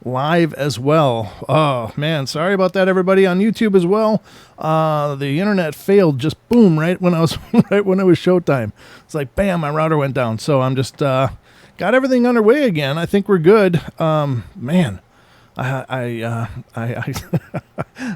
live as well. Oh man, sorry about that, everybody on YouTube as well. The internet failed just boom right when I was right when it was showtime. It's like bam, my router went down. So I'm just got everything underway again. I think we're good. Man, I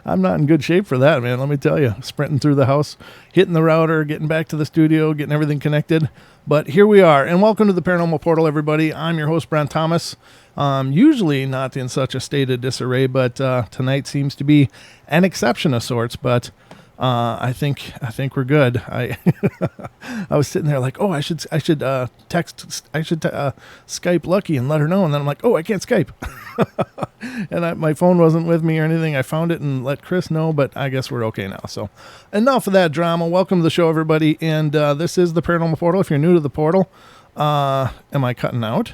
I'm not in good shape for that, man. Let me tell you, sprinting through the house, hitting the router, getting back to the studio, getting everything connected. But here we are, and welcome to the Paranormal Portal, everybody. I'm your host, Brent Thomas. Usually not in such a state of disarray, but tonight seems to be an exception of sorts. But I think we're good. I was sitting there like, oh, I should Skype Lucky and let her know, and then I'm like, oh, I can't Skype, and my phone wasn't with me or anything. I found it and let Chris know, but I guess we're okay now. So enough of that drama. Welcome to the show, everybody, and this is the Paranormal Portal. If you're new to the portal, am I cutting out?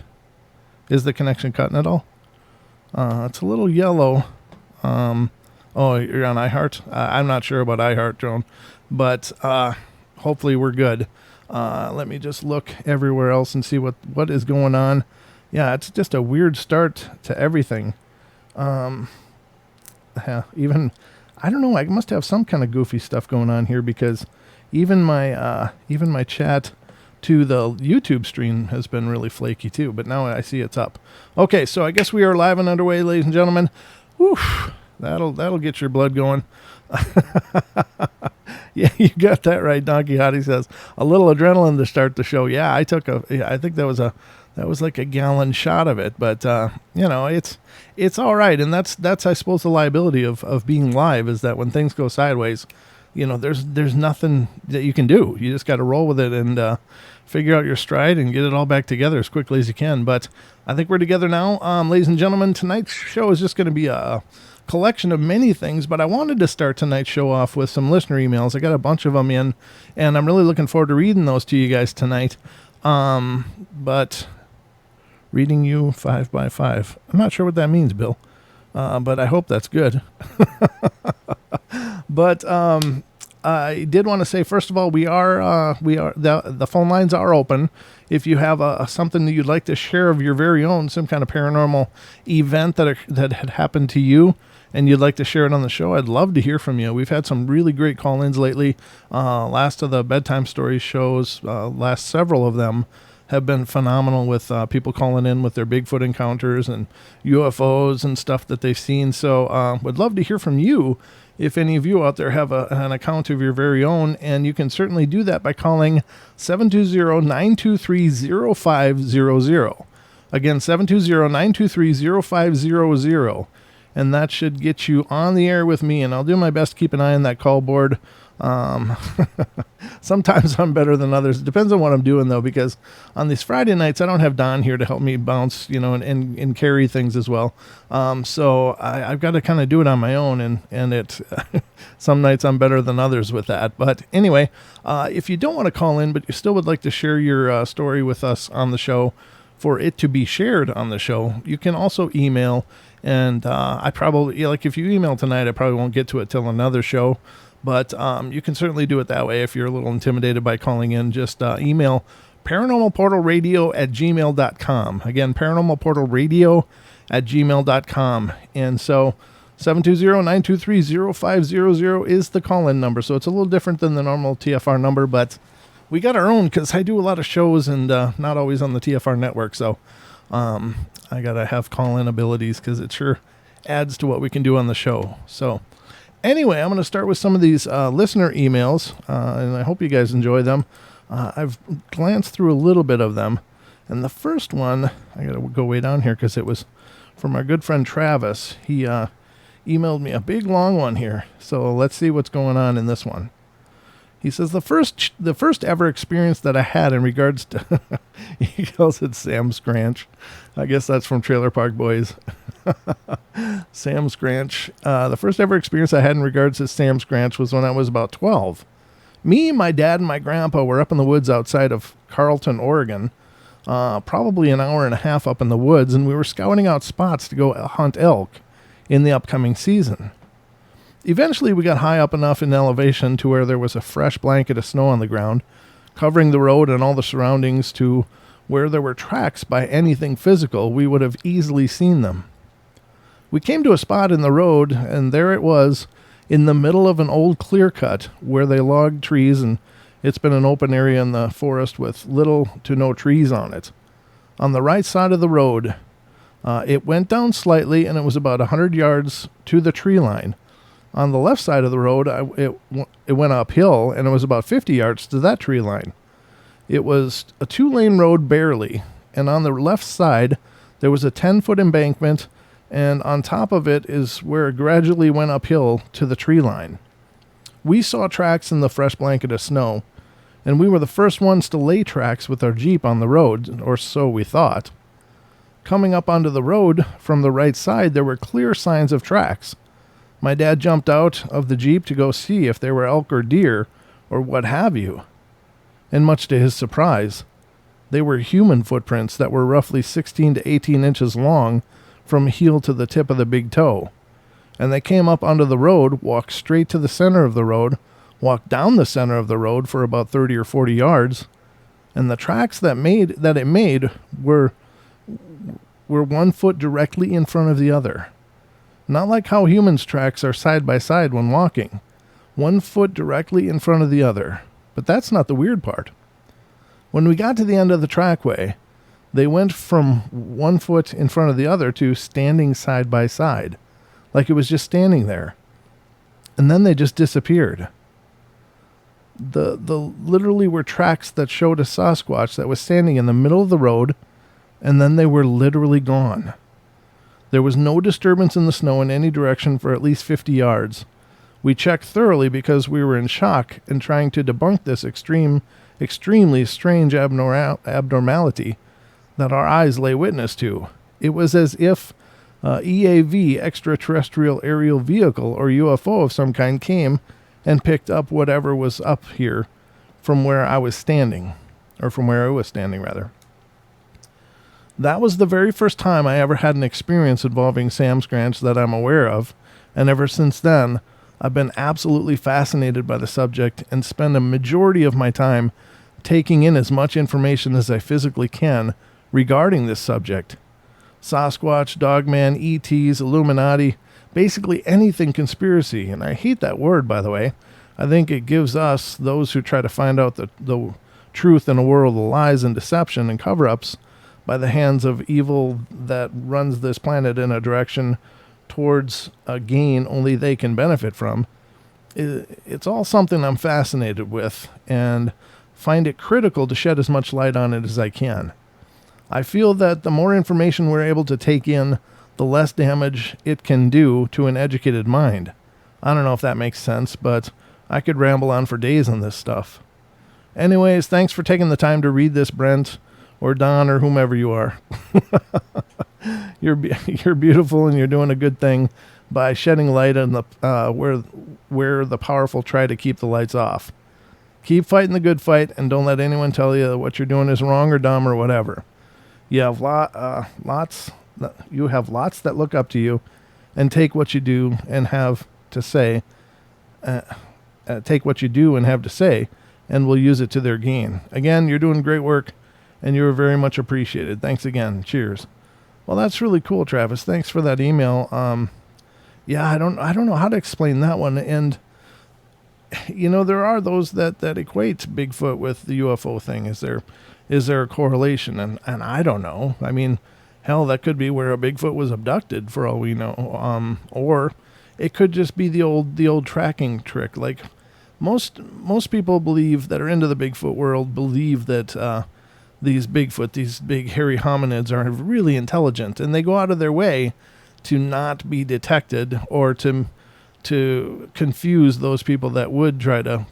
Is the connection cutting at all? It's a little yellow. Oh, you're on iHeart? I'm not sure about iHeart, Joan, but hopefully we're good. Let me just look everywhere else and see what is going on. Yeah, it's just a weird start to everything. Even, I don't know, I must have some kind of goofy stuff going on here, because even my chat to the YouTube stream has been really flaky too, but now I see it's up. Okay, so I guess we are live and underway, ladies and gentlemen. Whew. That'll get your blood going. Yeah, you got that right. Donkey Hottie says a little adrenaline to start the show. Yeah, I think that was like a gallon shot of it, but it's all right. And that's I suppose the liability of being live, is that when things go sideways, there's nothing that you can do. You just got to roll with it and figure out your stride and get it all back together as quickly as you can. But I think we're together now. Ladies and gentlemen, tonight's show is just going to be a collection of many things, but I wanted to start tonight's show off with some listener emails. I got a bunch of them in, and I'm really looking forward to reading those to you guys tonight. But reading you 5 by 5. I'm not sure what that means, Bill, but I hope that's good. But I did want to say, first of all, the phone lines are open. If you have something that you'd like to share of your very own, some kind of paranormal event that had happened to you, and you'd like to share it on the show, I'd love to hear from you. We've had some really great call-ins lately. Last of the bedtime stories shows, last several of them have been phenomenal, with people calling in with their Bigfoot encounters and UFOs and stuff that they've seen. So would love to hear from you if any of you out there have an account of your very own, and you can certainly do that by calling 720-923-0500. Again, 720-923-0500. And that should get you on the air with me, and I'll do my best to keep an eye on that call board. Sometimes I'm better than others. It depends on what I'm doing, though, because on these Friday nights, I don't have Don here to help me bounce, and carry things as well. So I've got to kind of do it on my own, and it some nights I'm better than others with that. But anyway, if you don't want to call in, but you still would like to share your story with us on the show for it to be shared on the show, you can also email. And I probably, if you email tonight, I probably won't get to it till another show. But you can certainly do it that way if you're a little intimidated by calling in. Just email paranormalportalradio@gmail.com. Again, paranormalportalradio@gmail.com. And so 720-923-0500 is the call-in number. So it's a little different than the normal TFR number, but we got our own because I do a lot of shows and not always on the TFR network. So I got to have call-in abilities because it sure adds to what we can do on the show. So anyway, I'm going to start with some of these listener emails, and I hope you guys enjoy them. I've glanced through a little bit of them, and the first one, I got to go way down here because it was from our good friend Travis. He emailed me a big, long one here, so let's see what's going on in this one. He says, the first ever experience that I had in regards to, he calls it Sam Scranch. I guess that's from Trailer Park Boys. Sam Scranch. The first ever experience I had in regards to Sam Scranch was when I was about 12. Me, my dad, and my grandpa were up in the woods outside of Carlton, Oregon, probably an hour and a half up in the woods, and we were scouting out spots to go hunt elk in the upcoming season. Eventually, we got high up enough in elevation to where there was a fresh blanket of snow on the ground, covering the road and all the surroundings to where there were tracks by anything physical. We would have easily seen them. We came to a spot in the road, and there it was in the middle of an old clear cut where they logged trees, and it's been an open area in the forest with little to no trees on it. On the right side of the road, it went down slightly, and it was about 100 yards to the tree line. On the left side of the road, it went uphill, and it was about 50 yards to that tree line. It was a 2-lane road barely, and on the left side, there was a 10-foot embankment, and on top of it is where it gradually went uphill to the tree line. We saw tracks in the fresh blanket of snow, and we were the first ones to lay tracks with our Jeep on the road, or so we thought. Coming up onto the road from the right side, there were clear signs of tracks. My dad jumped out of the Jeep to go see if they were elk or deer or what have you. And much to his surprise, they were human footprints that were roughly 16 to 18 inches long from heel to the tip of the big toe. And they came up onto the road, walked straight to the center of the road, walked down the center of the road for about 30 or 40 yards, and the tracks that it made were 1 foot directly in front of the other. Not like how humans' tracks are side by side when walking. 1 foot directly in front of the other. But that's not the weird part. When we got to the end of the trackway, they went from 1 foot in front of the other to standing side by side, like it was just standing there. And then they just disappeared. The literally were tracks that showed a Sasquatch that was standing in the middle of the road, and then they were literally gone. There was no disturbance in the snow in any direction for at least 50 yards. We checked thoroughly because we were in shock and trying to debunk this extremely strange abnormality that our eyes lay witness to. It was as if EAV, extraterrestrial aerial vehicle, or UFO of some kind came and picked up whatever was up here from where I was standing, or from where it was standing, rather. That was the very first time I ever had an experience involving Sam Scranch that I'm aware of, and ever since then, I've been absolutely fascinated by the subject and spend a majority of my time taking in as much information as I physically can regarding this subject. Sasquatch, Dogman, ETs, Illuminati, basically anything conspiracy, and I hate that word, by the way. I think it gives us, those who try to find out the truth in a world of lies and deception and cover-ups, by the hands of evil that runs this planet in a direction towards a gain only they can benefit from. It's all something I'm fascinated with and find it critical to shed as much light on it as I can. I feel that the more information we're able to take in, the less damage it can do to an educated mind. I don't know if that makes sense, but I could ramble on for days on this stuff. Anyways, thanks for taking the time to read this, Brent, or Don, or whomever you are. You're beautiful, and you're doing a good thing by shedding light on the where the powerful try to keep the lights off. Keep fighting the good fight, and don't let anyone tell you that what you're doing is wrong or dumb or whatever. You have lots that look up to you, and take what you do and have to say. Take what you do and have to say, and will use it to their gain. Again, you're doing great work, and you're very much appreciated. Thanks again. Cheers. Well, that's really cool, Travis. Thanks for that email. Yeah, I don't know how to explain that one. And there are those that equate Bigfoot with the UFO thing. Is there a correlation? And I don't know. I mean, hell, that could be where a Bigfoot was abducted for all we know. Or it could just be the old tracking trick. Like most people believe that are into the Bigfoot world believe that these Bigfoot, these big hairy hominids, are really intelligent, and they go out of their way to not be detected or to confuse those people that would try to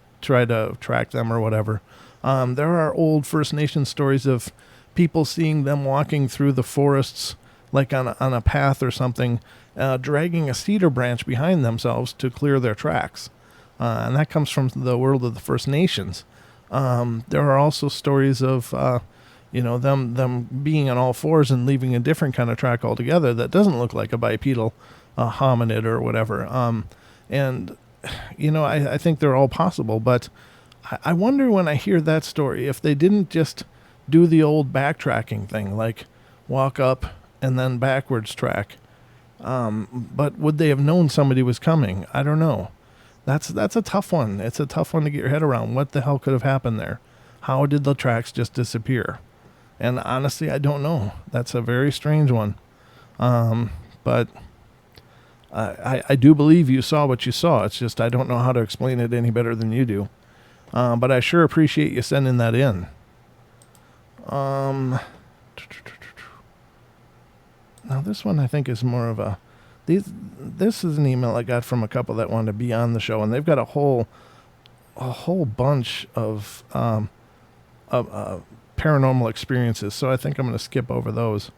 track them or whatever. There are old First Nation stories of people seeing them walking through the forests, like on a path or something, dragging a cedar branch behind themselves to clear their tracks. And that comes from the world of the First Nations. There are also stories of them being on all fours and leaving a different kind of track altogether that doesn't look like a bipedal hominid or whatever. I think they're all possible, but I wonder when I hear that story if they didn't just do the old backtracking thing, like walk up and then backwards track, But would they have known somebody was coming? I don't know. That's a tough one. It's a tough one to get your head around. What the hell could have happened there? How did the tracks just disappear? And honestly, I don't know. That's a very strange one. But I do believe you saw what you saw. It's just I don't know how to explain it any better than you do. But I sure appreciate you sending that in. Now this one I think is more of a... This is an email I got from a couple that wanted to be on the show, and they've got a whole bunch of paranormal experiences. So I think I'm going to skip over those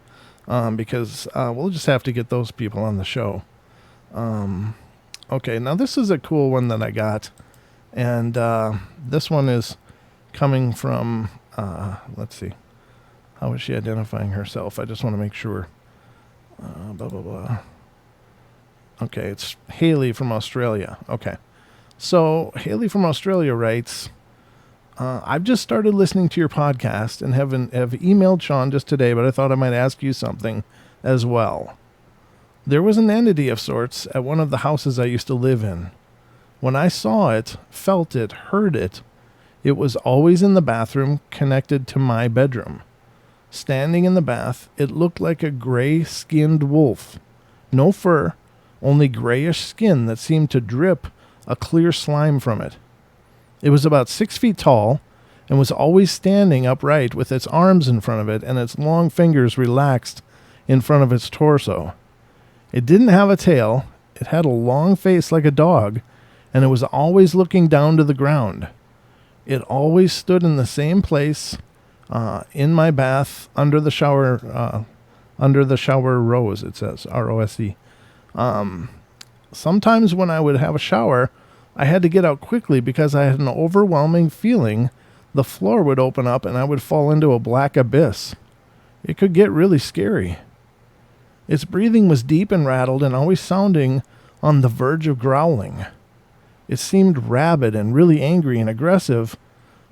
because we'll just have to get those people on the show. Okay, now this is a cool one that I got, and this one is coming from. Let's see, how is she identifying herself? I just want to make sure. Blah blah blah. Okay, it's Haley from Australia. Okay. So Haley from Australia writes, I've just started listening to your podcast and have emailed Sean just today, but I thought I might ask you something as well. There was an entity of sorts at one of the houses I used to live in. When I saw it, felt it, heard it, it was always in the bathroom connected to my bedroom. Standing in the bath, it looked like a gray-skinned wolf. No fur, only grayish skin that seemed to drip a clear slime from it. It was about 6 feet tall and was always standing upright with its arms in front of it and its long fingers relaxed in front of its torso. It didn't have a tail, it had a long face like a dog, and it was always looking down to the ground. It always stood in the same place in my bath under the shower rose, it says, R-O-S-E. Sometimes when I would have a shower, I had to get out quickly because I had an overwhelming feeling the floor would open up and I would fall into a black abyss. It could get really scary. Its breathing was deep and rattled and always sounding on the verge of growling. It seemed rabid and really angry and aggressive,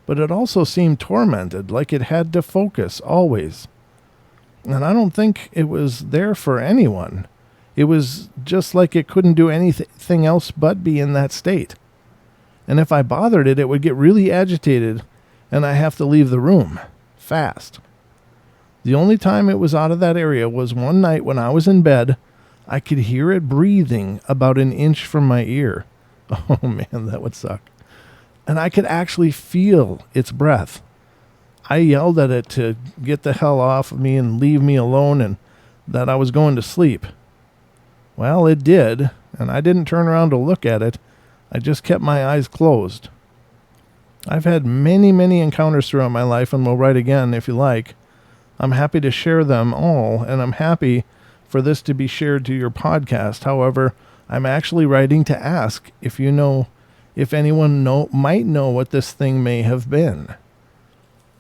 but it also seemed tormented, like it had to focus always. And I don't think it was there for anyone. It was just like it couldn't do anything else but be in that state. And if I bothered it, it would get really agitated and I have to leave the room fast. The only time it was out of that area was one night when I was in bed. I could hear it breathing about an inch from my ear. Oh man, that would suck. And I could actually feel its breath. I yelled at it to get the hell off of me and leave me alone and that I was going to sleep. Well, it did, and I didn't turn around to look at it. I just kept my eyes closed. I've had many, many encounters throughout my life, and will write again if you like. I'm happy to share them all, and I'm happy for this to be shared to your podcast. However, I'm actually writing to ask if anyone might know what this thing may have been.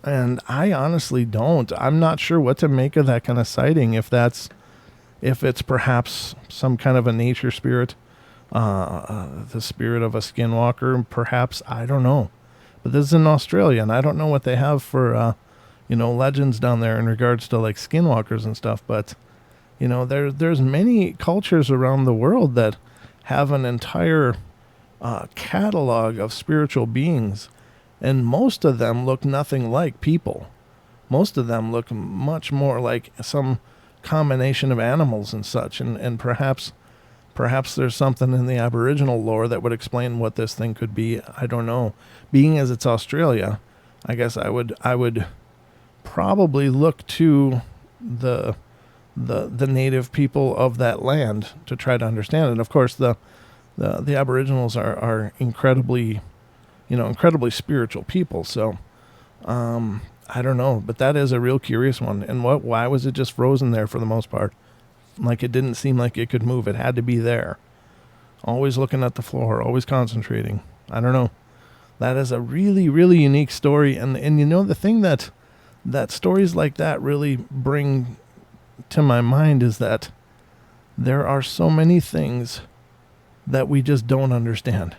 And I honestly don't. I'm not sure what to make of that kind of sighting, if it's perhaps some kind of a nature spirit, the spirit of a skinwalker, perhaps, I don't know. But this is in Australia, and I don't know what they have for, legends down there in regards to like skinwalkers and stuff. But, there's many cultures around the world that have an entire catalog of spiritual beings, and most of them look nothing like people. Most of them look much more like some combination of animals and such, and perhaps there's something in the Aboriginal lore that would explain what this thing could be. I don't know. Being as it's Australia, I guess I would probably look to the native people of that land to try to understand it. Of course, the Aboriginals are incredibly spiritual people. So I don't know, but that is a real curious one. And why was it just frozen there for the most part? Like, it didn't seem like it could move. It had to be there. Always looking at the floor, always concentrating. I don't know. That is a really, really unique story. And the thing that stories like that really bring to my mind is that there are so many things that we just don't understand.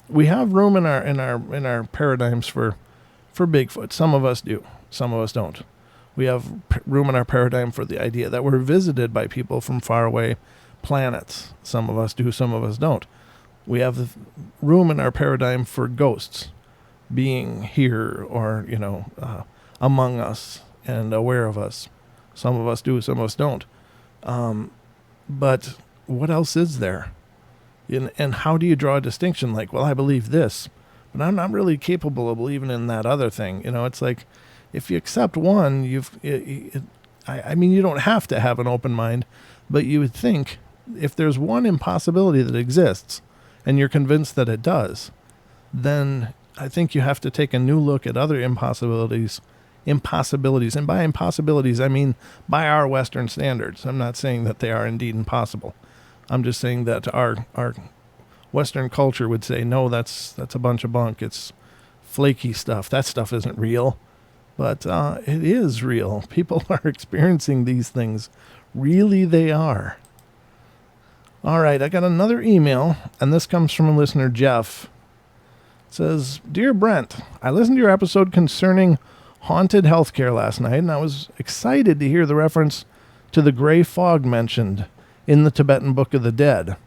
We have room in our paradigms for Bigfoot. Some of us do, some of us don't. We have room in our paradigm for the idea that we're visited by people from faraway planets. Some of us do, some of us don't. We have the room in our paradigm for ghosts being here or, among us and aware of us. Some of us do, some of us don't. But what else is there? And how do you draw a distinction? Like, well, I believe this, but I'm not really capable of believing in that other thing. It's like, if you accept one, you don't have to have an open mind, but you would think if there's one impossibility that exists and you're convinced that it does, then I think you have to take a new look at other impossibilities. And by impossibilities, I mean by our Western standards. I'm not saying that they are indeed impossible. I'm just saying that our Western culture would say, no, that's a bunch of bunk. It's flaky stuff. That stuff isn't real. But it is real. People are experiencing these things. Really, they are. All right, I got another email, and this comes from a listener, Jeff. It says, Dear Brent, I listened to your episode concerning haunted healthcare last night, and I was excited to hear the reference to the gray fog mentioned in the Tibetan Book of the Dead.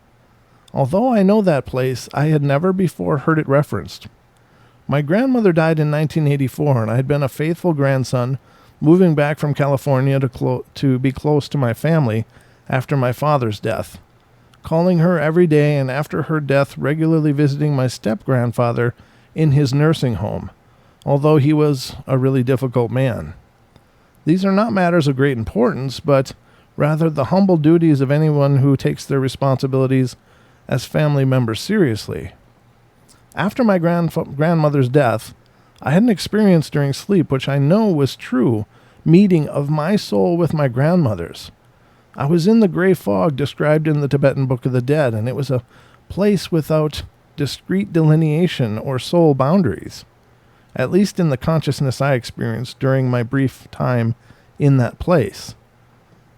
Although I know that place, I had never before heard it referenced. My grandmother died in 1984, and I had been a faithful grandson, moving back from California to be close to my family after my father's death, calling her every day, and after her death regularly visiting my step-grandfather in his nursing home, although he was a really difficult man. These are not matters of great importance, but rather the humble duties of anyone who takes their responsibilities as family members seriously. After my grandmother's death, I had an experience during sleep which I know was true, meeting of my soul with my grandmother's. I was in the gray fog described in the Tibetan Book of the Dead, and it was a place without discrete delineation or soul boundaries, at least in the consciousness I experienced during my brief time in that place.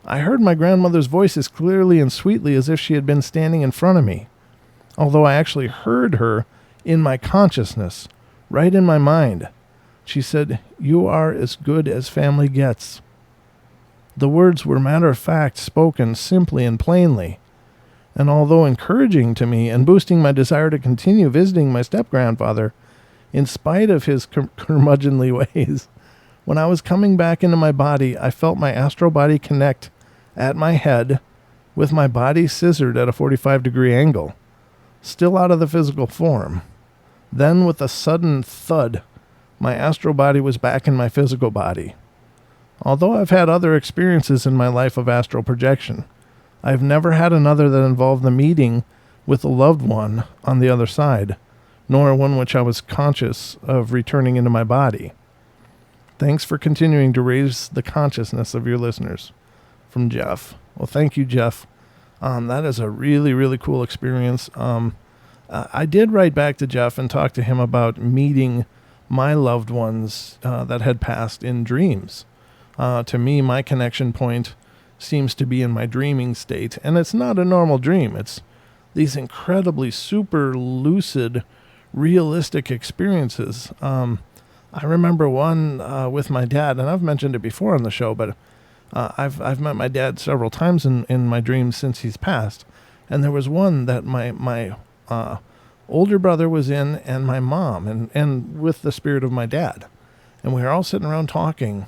I heard my grandmother's voice as clearly and sweetly as if she had been standing in front of me, although I actually heard her in my consciousness, right in my mind. She said, "You are as good as family gets." The words were matter-of-fact, spoken simply and plainly, and although encouraging to me and boosting my desire to continue visiting my step-grandfather, in spite of his curmudgeonly ways, when I was coming back into my body, I felt my astral body connect at my head with my body scissored at a 45-degree angle, still out of the physical form. Then, with a sudden thud, my astral body was back in my physical body. Although I've had other experiences in my life of astral projection, I've never had another that involved the meeting with a loved one on the other side, nor one which I was conscious of returning into my body. Thanks for continuing to raise the consciousness of your listeners. From Jeff. Well, thank you, Jeff. That is a really, really cool experience. I did write back to Jeff and talk to him about meeting my loved ones that had passed in dreams. To me, my connection point seems to be in my dreaming state, and it's not a normal dream. It's these incredibly super lucid, realistic experiences. I remember one with my dad, and I've mentioned it before on the show, but I've met my dad several times in my dreams since he's passed, and there was one that my older brother was in, and my mom, and with the spirit of my dad, and we were all sitting around talking,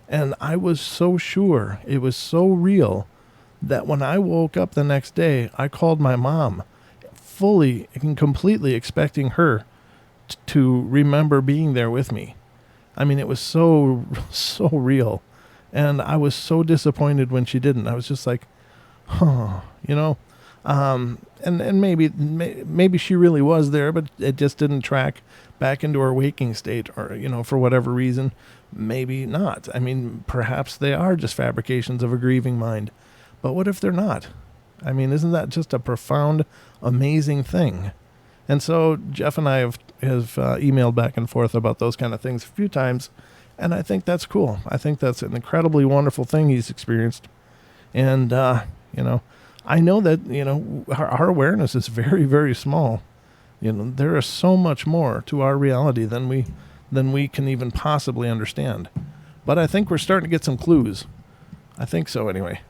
and I was so sure, it was so real, that when I woke up the next day, I called my mom, fully and completely expecting her to remember being there with me. I mean, it was so real. And I was so disappointed when she didn't. I was just like, and maybe she really was there, but it just didn't track back into her waking state, or, for whatever reason, maybe not. I mean, perhaps they are just fabrications of a grieving mind, but what if they're not? I mean, isn't that just a profound, amazing thing? And so Jeff and I have emailed back and forth about those kind of things a few times, and I think that's cool. I think that's an incredibly wonderful thing he's experienced. And, I know that, our awareness is very, very small. There is so much more to our reality than we can even possibly understand. but I think we're starting to get some clues. I think so anyway.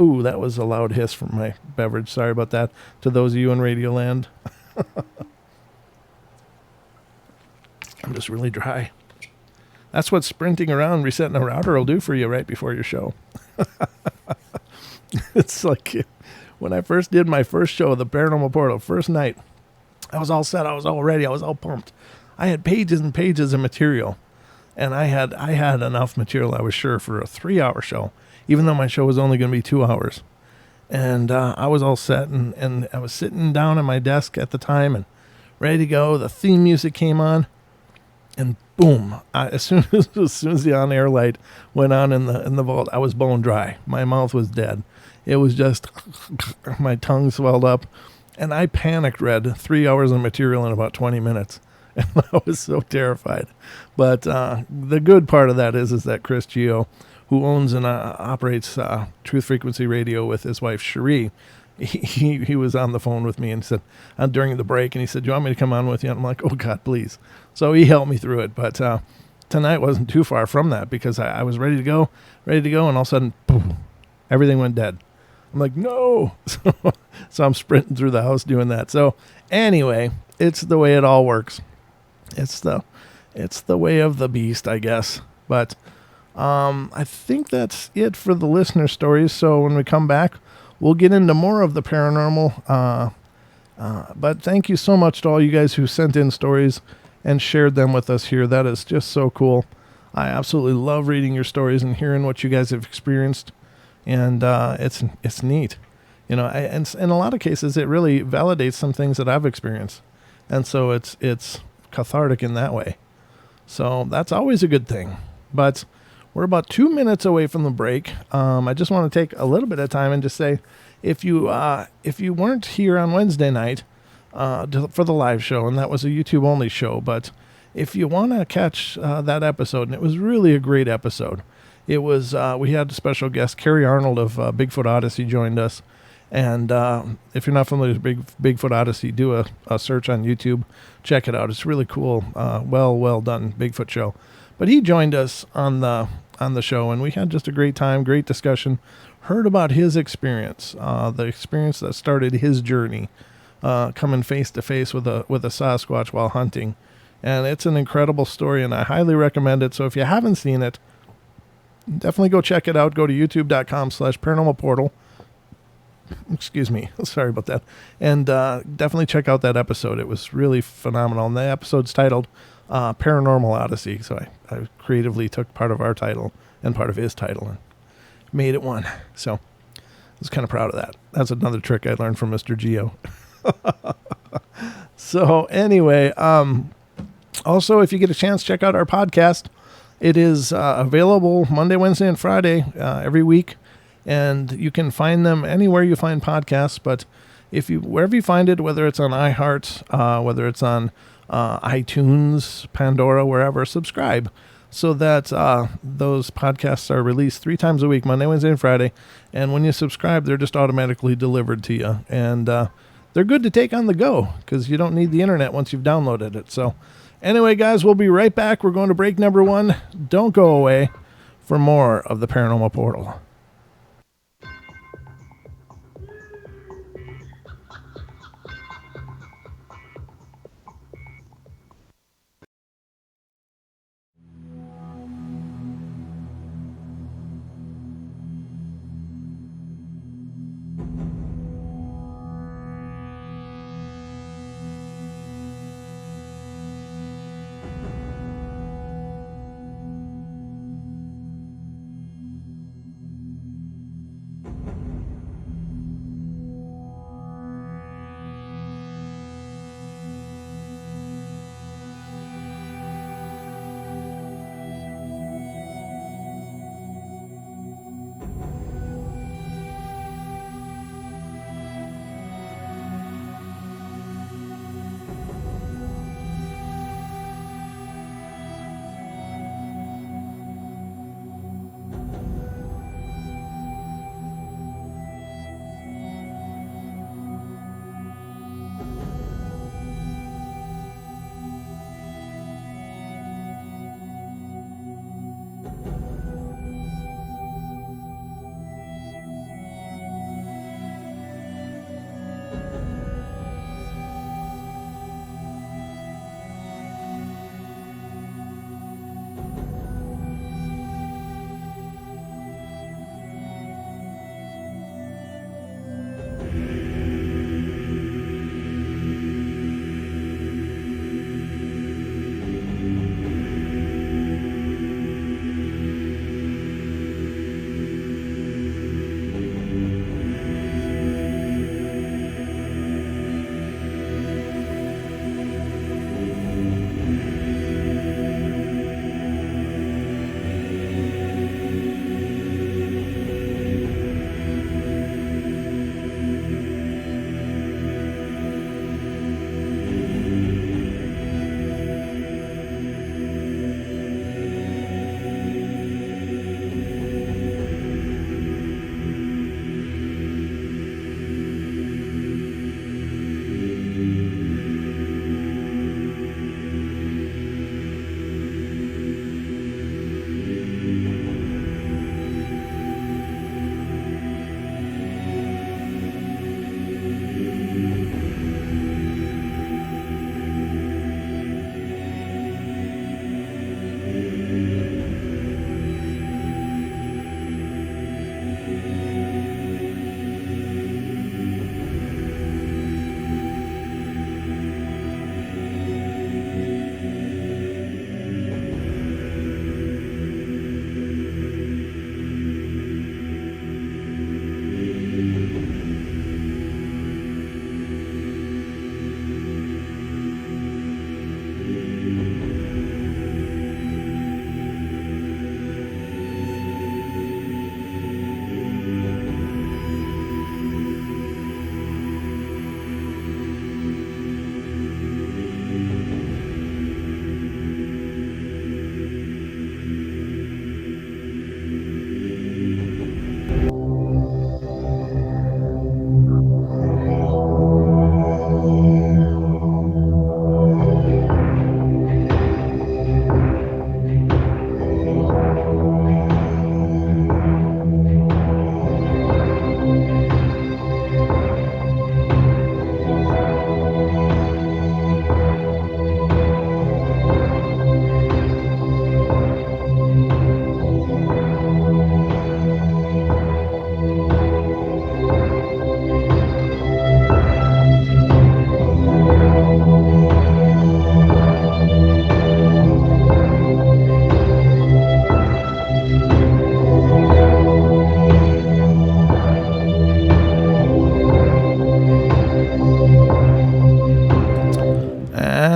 Ooh, that was a loud hiss from my beverage. Sorry about that to those of you in Radioland. I'm just really dry. That's what sprinting around resetting a router will do for you right before your show. It's like when I first did my first show, the Paranormal Portal, first night, I was all set. I was all ready. I was all pumped. I had pages and pages of material. And I had enough material, I was sure, for a 3-hour show, even though my show was only going to be 2 hours. And I was all set, and I was sitting down at my desk at the time and ready to go. The theme music came on, and boom! As soon as the on-air light went on in the vault, I was bone dry. My mouth was dead. It was just my tongue swelled up, and I panicked read 3 hours of material in about 20 minutes. And I was so terrified. But the good part of that is that Chris Gio, who owns and operates Truth Frequency Radio with his wife, Cherie, he was on the phone with me and said, during the break, and he said, "Do you want me to come on with you?" And I'm like, "Oh, God, please." So he helped me through it. But tonight wasn't too far from that because I was ready to go, and all of a sudden, boom, everything went dead. I'm like, no. So I'm sprinting through the house doing that. So anyway, it's the way it all works. It's the way of the beast, I guess. But I think that's it for the listener stories. So when we come back, we'll get into more of the paranormal. But thank you so much to all you guys who sent in stories and shared them with us here. That is just so cool. I absolutely love reading your stories and hearing what you guys have experienced. And it's neat. You know, and in a lot of cases, it really validates some things that I've experienced. And so it's cathartic in that way. So that's always a good thing. But we're about 2 minutes away from the break. I just want to take a little bit of time and just say, if you weren't here on Wednesday night for the live show, and that was a YouTube only show, but if you want to catch that episode, and it was really a great episode. It was we had a special guest, Carrie Arnold of Bigfoot Odyssey, joined us. And if you're not familiar with Bigfoot Odyssey, do a search on YouTube. Check it out. It's really cool. Well done Bigfoot show. But he joined us on the show, and we had just a great time, great discussion. Heard about his experience, the experience that started his journey, coming face to face with a Sasquatch while hunting. And it's an incredible story, and I highly recommend it. So if you haven't seen it, definitely go check it out. Go to youtube.com/paranormalportal. Excuse me. Sorry about that. And definitely check out that episode. It was really phenomenal. And the episode's titled Paranormal Odyssey. So I creatively took part of our title and part of his title and made it one. So I was kind of proud of that. That's another trick I learned from Mr. Geo. So anyway, also, if you get a chance, check out our podcast. It is available Monday, Wednesday, and Friday every week. And you can find them anywhere you find podcasts, but wherever you find it, whether it's on iHeart, whether it's on iTunes, Pandora, wherever, subscribe so that those podcasts are released 3 times a week, Monday, Wednesday, and Friday. And when you subscribe, they're just automatically delivered to you. And they're good to take on the go because you don't need the internet once you've downloaded it. So anyway, guys, we'll be right back. We're going to break number 1. Don't go away for more of the Paranormal Portal.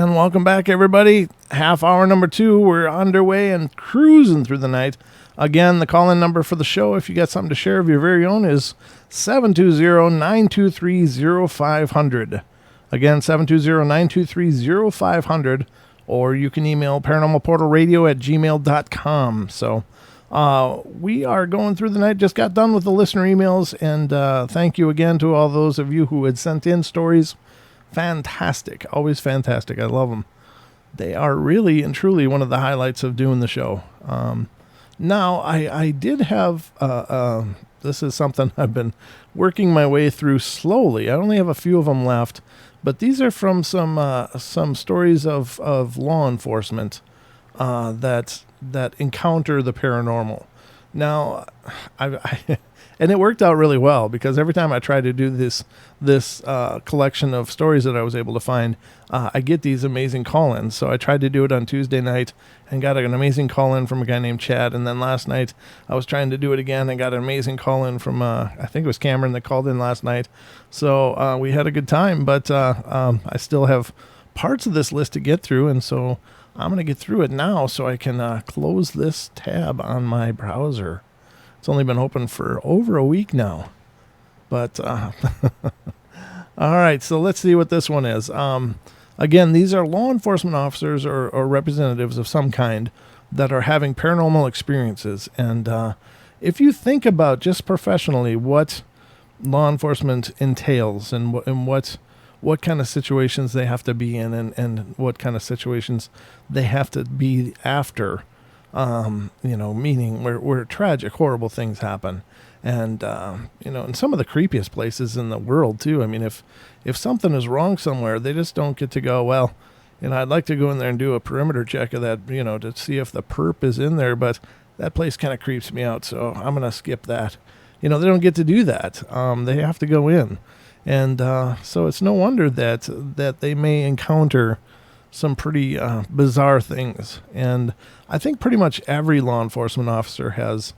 And welcome back, everybody. Half hour number 2. We're underway and cruising through the night. Again, the call-in number for the show, if you got something to share of your very own, is 720-923-0500. Again, 720-923-0500. Or you can email paranormalportalradio@gmail.com. So we are going through the night. Just got done with the listener emails. And thank you again to all those of you who had sent in stories. Fantastic. Always fantastic. I love them. They are really and truly one of the highlights of doing the show. Now, I did have, this is something I've been working my way through slowly. I only have a few of them left, but these are from some stories of law enforcement that encounter the paranormal. Now, and it worked out really well, because every time I try to do this collection of stories that I was able to find, I get these amazing call-ins. So I tried to do it on Tuesday night and got an amazing call-in from a guy named Chad. And then last night I was trying to do it again and got an amazing call-in from, I think it was Cameron that called in last night. So we had a good time, but I still have parts of this list to get through. And so I'm going to get through it now so I can close this tab on my browser. It's only been open for over a week now. But, all right, so let's see what this one is. Again, these are law enforcement officers or representatives of some kind that are having paranormal experiences. And if you think about just professionally what law enforcement entails and what kind of situations they have to be in and what kind of situations they have to be after, meaning where tragic, horrible things happen. And, in some of the creepiest places in the world too. I mean, if something is wrong somewhere, they just don't get to go, well, I'd like to go in there and do a perimeter check of that, to see if the perp is in there, but that place kind of creeps me out, so I'm going to skip that. They don't get to do that. They have to go in. And so it's no wonder that they may encounter some pretty bizarre things. And I think pretty much every law enforcement officer has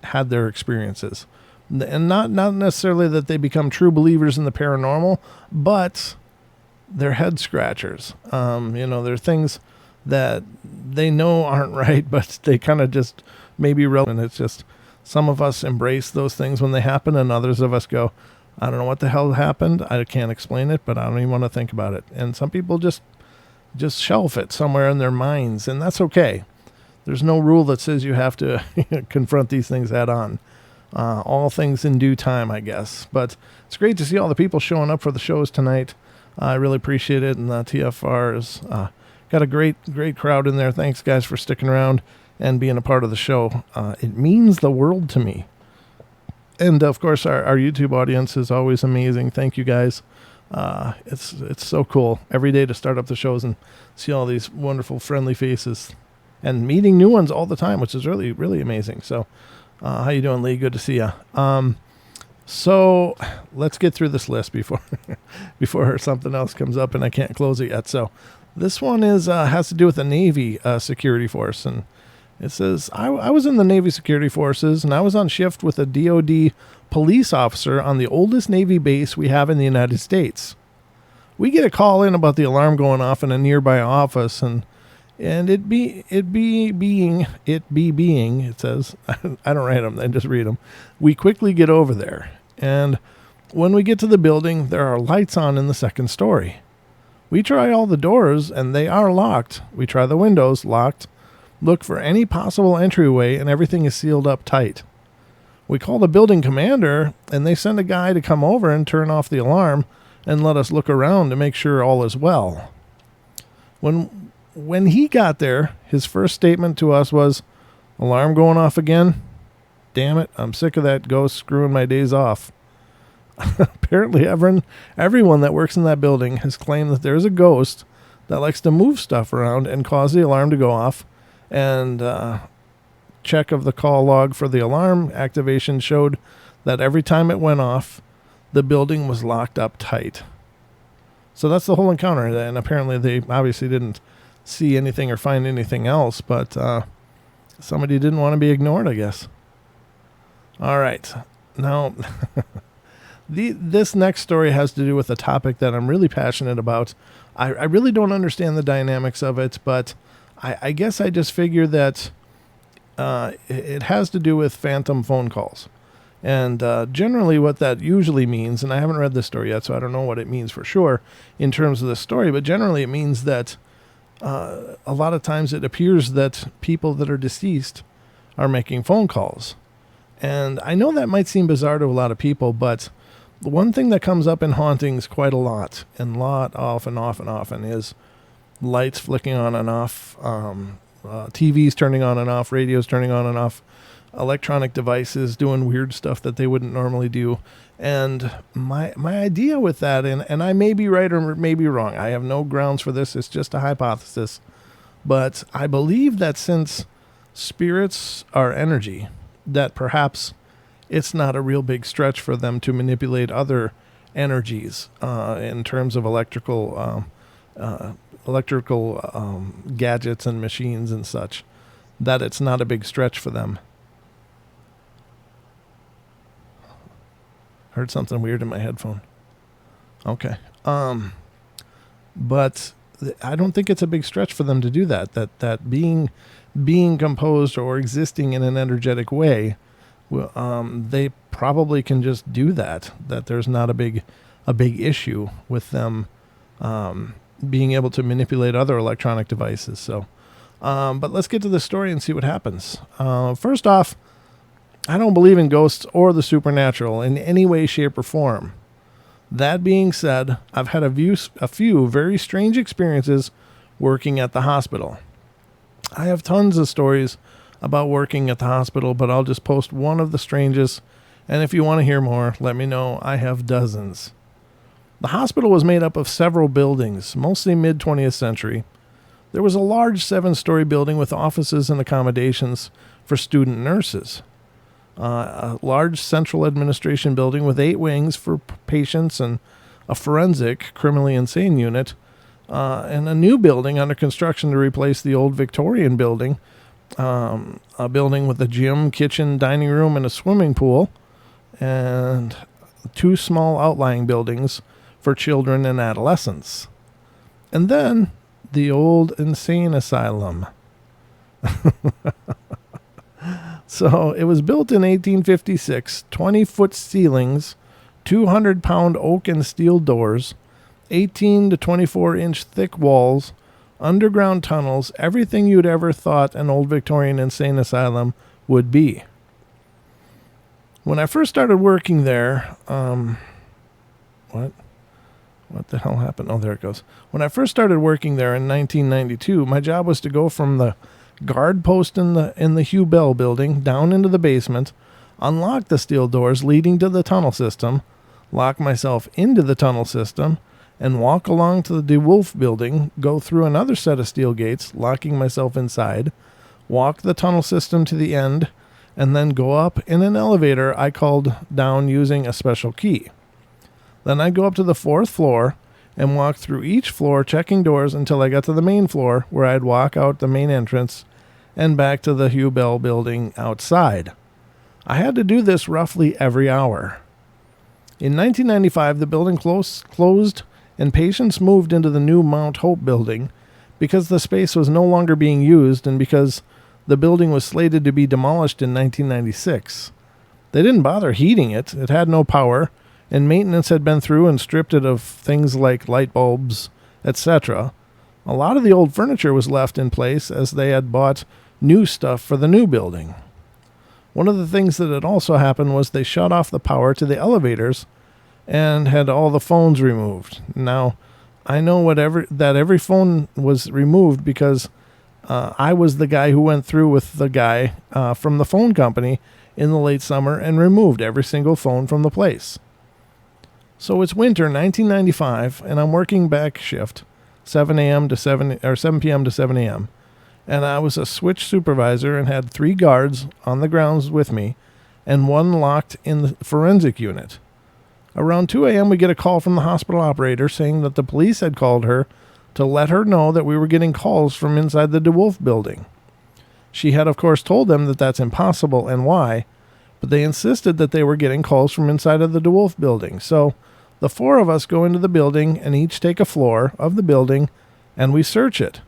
had their experiences. And not necessarily that they become true believers in the paranormal, but they're head scratchers. They're things that they know aren't right, but they kind of just maybe relevant. It's just some of us embrace those things when they happen, and others of us go, I don't know what the hell happened. I can't explain it, but I don't even want to think about it. And some people just shelf it somewhere in their minds, and that's okay. There's no rule that says you have to confront these things head on. All things in due time, I guess. But it's great to see all the people showing up for the shows tonight. I really appreciate it, and TFR has got a great crowd in there. Thanks, guys, for sticking around and being a part of the show. It means the world to me. And, of course, our YouTube audience is always amazing. Thank you, guys. It's so cool every day to start up the shows and see all these wonderful, friendly faces and meeting new ones all the time, which is really, really amazing. So, how you doing, Lee? Good to see you. So let's get through this list before something else comes up and I can't close it yet. So this one has to do with the Navy security force, and it says, I was in the Navy security forces, and I was on shift with a DOD police officer on the oldest Navy base we have in the United States. We get a call in about the alarm going off in a nearby office, and it be being, it says, I don't write them, I just read them. We quickly get over there, and when we get to the building, there are lights on in the second story. We try all the doors, and they are locked. We try the windows, locked. Look for any possible entryway, and everything is sealed up tight. We call the building commander, and they send a guy to come over and turn off the alarm and let us look around to make sure all is well. When he got there, his first statement to us was, "Alarm going off again? Damn it, I'm sick of that ghost screwing my days off." Apparently everyone that works in that building has claimed that there's a ghost that likes to move stuff around and cause the alarm to go off. And check of the call log for the alarm activation showed that every time it went off, the building was locked up tight. So that's the whole encounter. And apparently they obviously didn't see anything or find anything else, but somebody didn't want to be ignored, I guess. All right. Now, this next story has to do with a topic that I'm really passionate about. I really don't understand the dynamics of it, but I guess I just figure that it has to do with phantom phone calls. And generally what that usually means, and I haven't read this story yet, so I don't know what it means for sure in terms of the story, but generally it means that a lot of times it appears that people that are deceased are making phone calls. And I know that might seem bizarre to a lot of people, but the one thing that comes up in hauntings quite a lot, and often, is lights flicking on and off, TVs turning on and off, radios turning on and off, electronic devices doing weird stuff that they wouldn't normally do. And my idea with that, and I may be right or may be wrong, I have no grounds for this, it's just a hypothesis, but I believe that since spirits are energy, that perhaps it's not a real big stretch for them to manipulate other energies in terms of electrical gadgets and machines and such, that it's not a big stretch for them. Heard something weird in my headphone. Okay. But I don't think it's a big stretch for them to do that. That being composed or existing in an energetic way, they probably can just do that. That there's not a big issue with them being able to manipulate other electronic devices. So, but let's get to the story and see what happens. First off, I don't believe in ghosts or the supernatural in any way, shape, or form. That being said, I've had a few very strange experiences working at the hospital. I have tons of stories about working at the hospital, but I'll just post one of the strangest, and if you want to hear more, let me know. I have dozens. The hospital was made up of several buildings, mostly mid-20th century. There was a large 7-story building with offices and accommodations for student nurses. A large central administration building with 8 wings for patients and a forensic criminally insane unit, and a new building under construction to replace the old Victorian building, a building with a gym, kitchen, dining room, and a swimming pool, and 2 small outlying buildings for children and adolescents. And then the old insane asylum. So it was built in 1856, 20-foot ceilings, 200-pound oak and steel doors, 18 to 24-inch thick walls, underground tunnels, everything you'd ever thought an old Victorian insane asylum would be. When I first started working there, what the hell happened? Oh, there it goes. When I first started working there in 1992, my job was to go from the guard post in the Hugh Bell building down into the basement, unlock the steel doors leading to the tunnel system, lock myself into the tunnel system, and walk along to the DeWolf building, go through another set of steel gates, locking myself inside, walk the tunnel system to the end, and then go up in an elevator I called down using a special key. Then I'd go up to the 4th floor and walk through each floor checking doors until I got to the main floor, where I'd walk out the main entrance and back to the Hugh Bell building outside. I had to do this roughly every hour. In 1995, the building closed and patients moved into the new Mount Hope building because the space was no longer being used and because the building was slated to be demolished in 1996. They didn't bother heating it. It had no power, and maintenance had been through and stripped it of things like light bulbs, etc. A lot of the old furniture was left in place as they had bought new stuff for the new building. One of the things that had also happened was they shut off the power to the elevators and had all the phones removed. Now, I know that every phone was removed because I was the guy who went through with the guy from the phone company in the late summer and removed every single phone from the place. So it's winter 1995, and I'm working back shift, 7 p.m. to 7 a.m. And I was a switch supervisor and had 3 guards on the grounds with me and 1 locked in the forensic unit. Around 2 a.m. we get a call from the hospital operator saying that the police had called her to let her know that we were getting calls from inside the DeWolf building. She had, of course, told them that that's impossible and why, but they insisted that they were getting calls from inside of the DeWolf building. So The four of us go into the building and each take a floor of the building and we search it.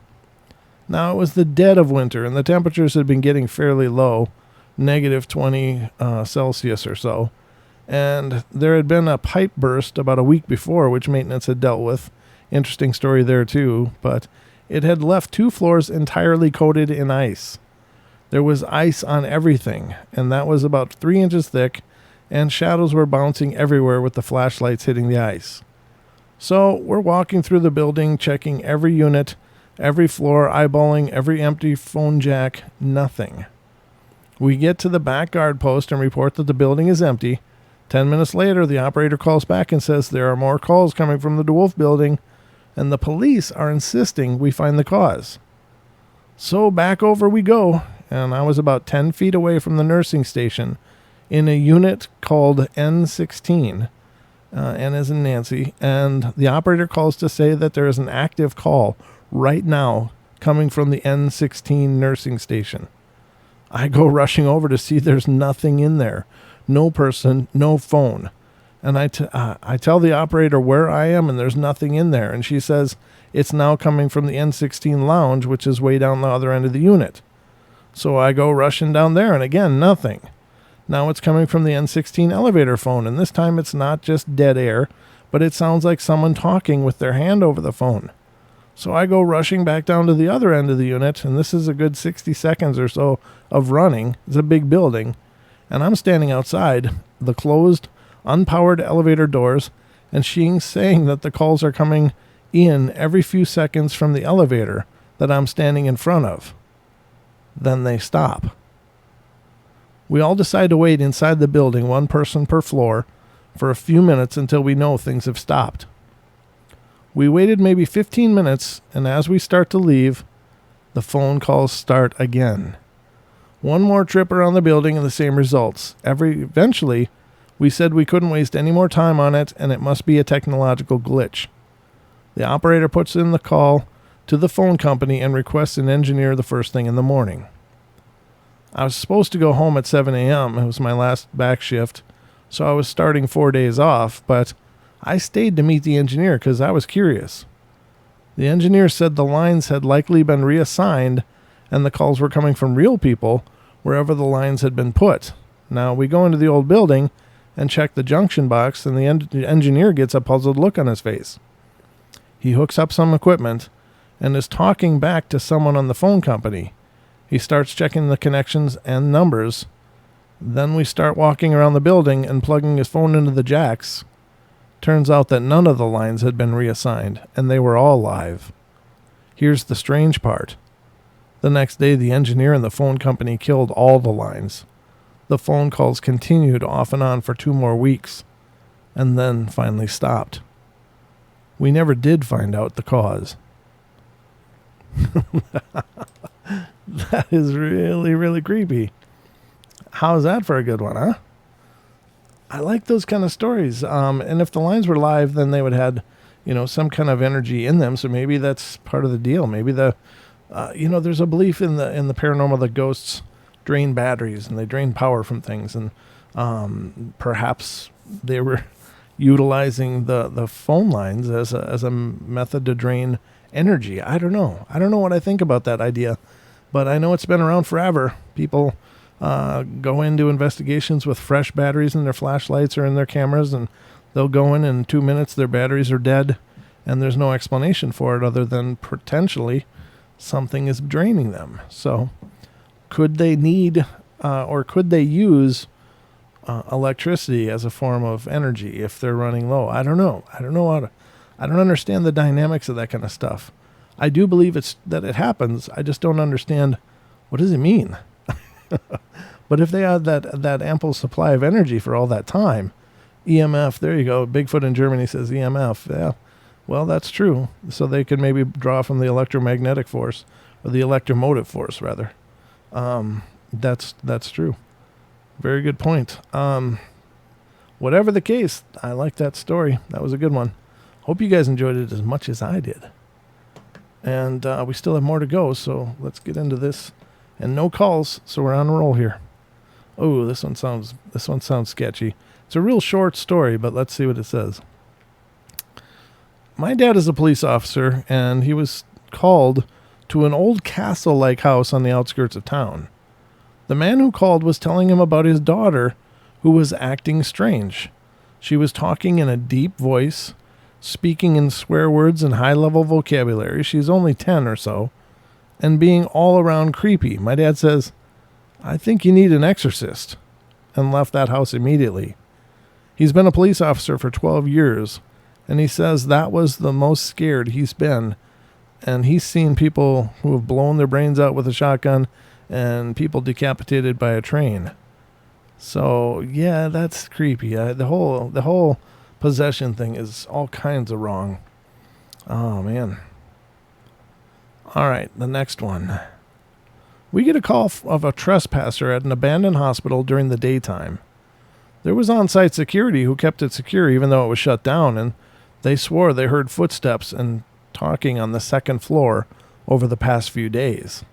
Now, it was the dead of winter and the temperatures had been getting fairly low, negative 20 Celsius or so. And there had been a pipe burst about a week before, which maintenance had dealt with. Interesting story there too, but it had left 2 floors entirely coated in ice. There was ice on everything, and that was about 3 inches thick, and shadows were bouncing everywhere with the flashlights hitting the ice. So we're walking through the building, checking every unit, every floor, eyeballing every empty phone jack, nothing. We get to the back guard post and report that the building is empty. 10 minutes later, the operator calls back and says there are more calls coming from the DeWolf building, and the police are insisting we find the cause. So back over we go, and I was about 10 feet away from the nursing station in a unit called N16, N as in Nancy, and the operator calls to say that there is an active call right now coming from the N16 nursing station. I go rushing over to see there's nothing in there. No person, no phone. And I tell the operator where I am and there's nothing in there. And she says it's now coming from the N16 lounge, which is way down the other end of the unit. So I go rushing down there and again, nothing. Now it's coming from the N16 elevator phone. And this time it's not just dead air, but it sounds like someone talking with their hand over the phone. So I go rushing back down to the other end of the unit. And this is a good 60 seconds or so of running. It's a big building. And I'm standing outside the closed, unpowered elevator doors, and she's saying that the calls are coming in every few seconds from the elevator that I'm standing in front of. Then they stop. We all decide to wait inside the building, 1 person per floor, for a few minutes until we know things have stopped. We waited maybe 15 minutes, and as we start to leave, the phone calls start again. 1 more trip around the building and the same results. Eventually, we said we couldn't waste any more time on it and it must be a technological glitch. The operator puts in the call to the phone company and requests an engineer the first thing in the morning. I was supposed to go home at 7 a.m. It was my last back shift, so I was starting 4 days off, but I stayed to meet the engineer because I was curious. The engineer said the lines had likely been reassigned and the calls were coming from real people wherever the lines had been put. Now, we go into the old building and check the junction box, and the engineer gets a puzzled look on his face. He hooks up some equipment and is talking back to someone on the phone company. He starts checking the connections and numbers. Then we start walking around the building and plugging his phone into the jacks. Turns out that none of the lines had been reassigned, and they were all live. Here's the strange part. The next day, the engineer and the phone company killed all the lines. The phone calls continued off and on for 2 more weeks, and then finally stopped. We never did find out the cause. That is really, really creepy. How's that for a good one, huh? I like those kind of stories. And if the lines were live, then they would have, some kind of energy in them. So maybe that's part of the deal. Maybe there's a belief in the paranormal that ghosts drain batteries and they drain power from things, and perhaps they were utilizing the phone lines as a method to drain energy. I don't know what I think about that idea, but I know it's been around forever. People go into investigations with fresh batteries in their flashlights or in their cameras, and they'll go in 2 minutes their batteries are dead, and there's no explanation for it other than potentially something is draining them. So could they need or could they use electricity as a form of energy if they're running low? I don't know. I don't understand the dynamics of that kind of stuff. I do believe that it happens. I just don't understand, what does it mean? But if they had that ample supply of energy for all that time, EMF, there you go. Bigfoot in Germany says EMF. Yeah, well, that's true. So they could maybe draw from the electromagnetic force, or the electromotive force, rather. That's true. Very good point. Whatever the case, I like that story. That was a good one. Hope you guys enjoyed it as much as I did. And we still have more to go, so let's get into this. And no calls, so we're on a roll here. Oh, this one sounds sketchy. It's a real short story, but let's see what it says. My dad is a police officer, and he was called to an old castle-like house on the outskirts of town. The man who called was telling him about his daughter, who was acting strange. She was talking in a deep voice, speaking in swear words and high-level vocabulary. She's only 10 or so, and being all around creepy. My dad says, "I think you need an exorcist," and left that house immediately. He's been a police officer for 12 years, and he says that was the most scared he's been. And he's seen people who have blown their brains out with a shotgun and people decapitated by a train. So, yeah, that's creepy. The whole possession thing is all kinds of wrong. Oh, man. All right, the next one. We get a call of a trespasser at an abandoned hospital during the daytime. There was on-site security who kept it secure even though it was shut down, and they swore they heard footsteps and talking on the second floor over the past few days.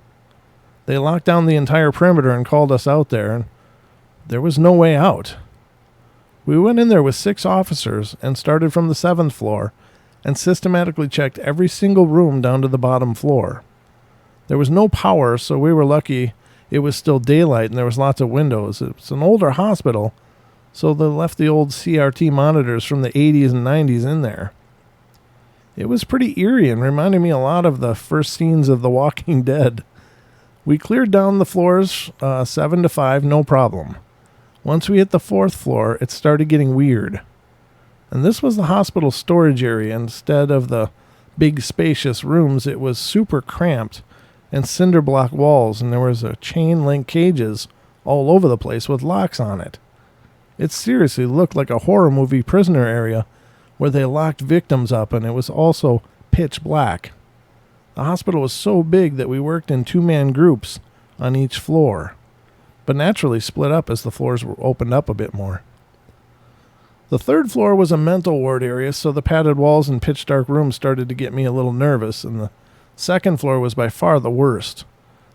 They locked down the entire perimeter and called us out there, and there was no way out. We went in there with 6 officers and started from the 7th floor and systematically checked every single room down to the bottom floor. There was no power, so we were lucky it was still daylight and there was lots of windows. It's an older hospital, so they left the old CRT monitors from the 80s and 90s in there. It was pretty eerie and reminded me a lot of the first scenes of The Walking Dead. We cleared down the floors 7 to 5, no problem. Once we hit the 4th floor, it started getting weird. And this was the hospital storage area. Instead of the big spacious rooms, it was super cramped and cinder block walls, and there was a chain link cages all over the place with locks on it. It seriously looked like a horror movie prisoner area where they locked victims up, and it was also pitch black. The hospital was so big that we worked in 2-man groups on each floor, but naturally split up as the floors were opened up a bit more. The 3rd floor was a mental ward area, so the padded walls and pitch dark rooms started to get me a little nervous, and the 2nd floor was by far the worst,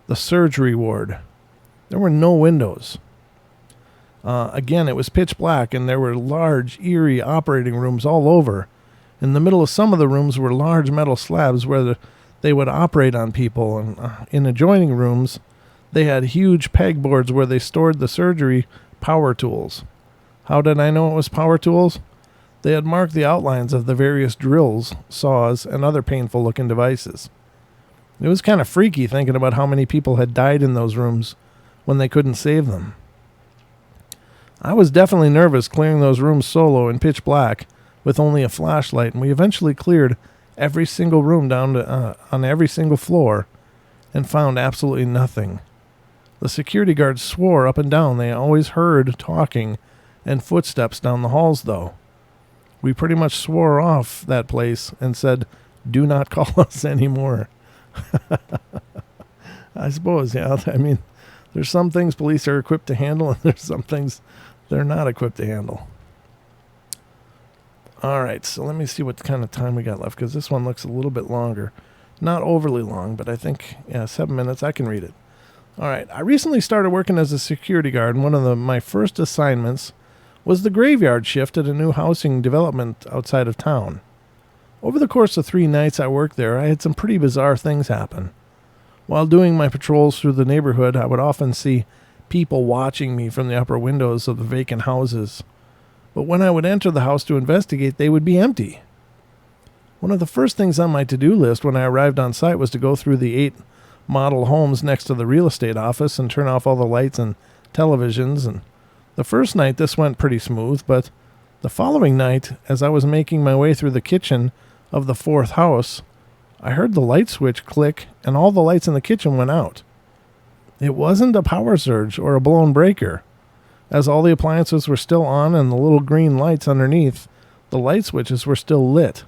the surgery ward. There were no windows. Again, it was pitch black, and there were large, eerie operating rooms all over. In the middle of some of the rooms were large metal slabs where they would operate on people, and in adjoining rooms, they had huge pegboards where they stored the surgery power tools. How did I know it was power tools? They had marked the outlines of the various drills, saws, and other painful-looking devices. It was kind of freaky thinking about how many people had died in those rooms when they couldn't save them. I was definitely nervous clearing those rooms solo in pitch black with only a flashlight, and we eventually cleared every single room down to on every single floor and found absolutely nothing. The security guards swore up and down they always heard talking and footsteps down the halls, though. We pretty much swore off that place and said, "Do not call us anymore." I suppose, yeah. I mean, there's some things police are equipped to handle, and there's some things they're not equipped to handle. All right, so let me see what kind of time we got left, because this one looks a little bit longer. Not overly long, but I think, 7 minutes, I can read it. All right, I recently started working as a security guard, and one of my first assignments was the graveyard shift at a new housing development outside of town. Over the course of 3 nights I worked there, I had some pretty bizarre things happen. While doing my patrols through the neighborhood, I would often see people watching me from the upper windows of the vacant houses. But when I would enter the house to investigate, they would be empty. One of the first things on my to-do list when I arrived on site was to go through the 8 model homes next to the real estate office and turn off all the lights and televisions. And the first night this went pretty smooth, but the following night, as I was making my way through the kitchen of the 4th house, I heard the light switch click and all the lights in the kitchen went out. It wasn't a power surge or a blown breaker. As all the appliances were still on and the little green lights underneath, the light switches were still lit.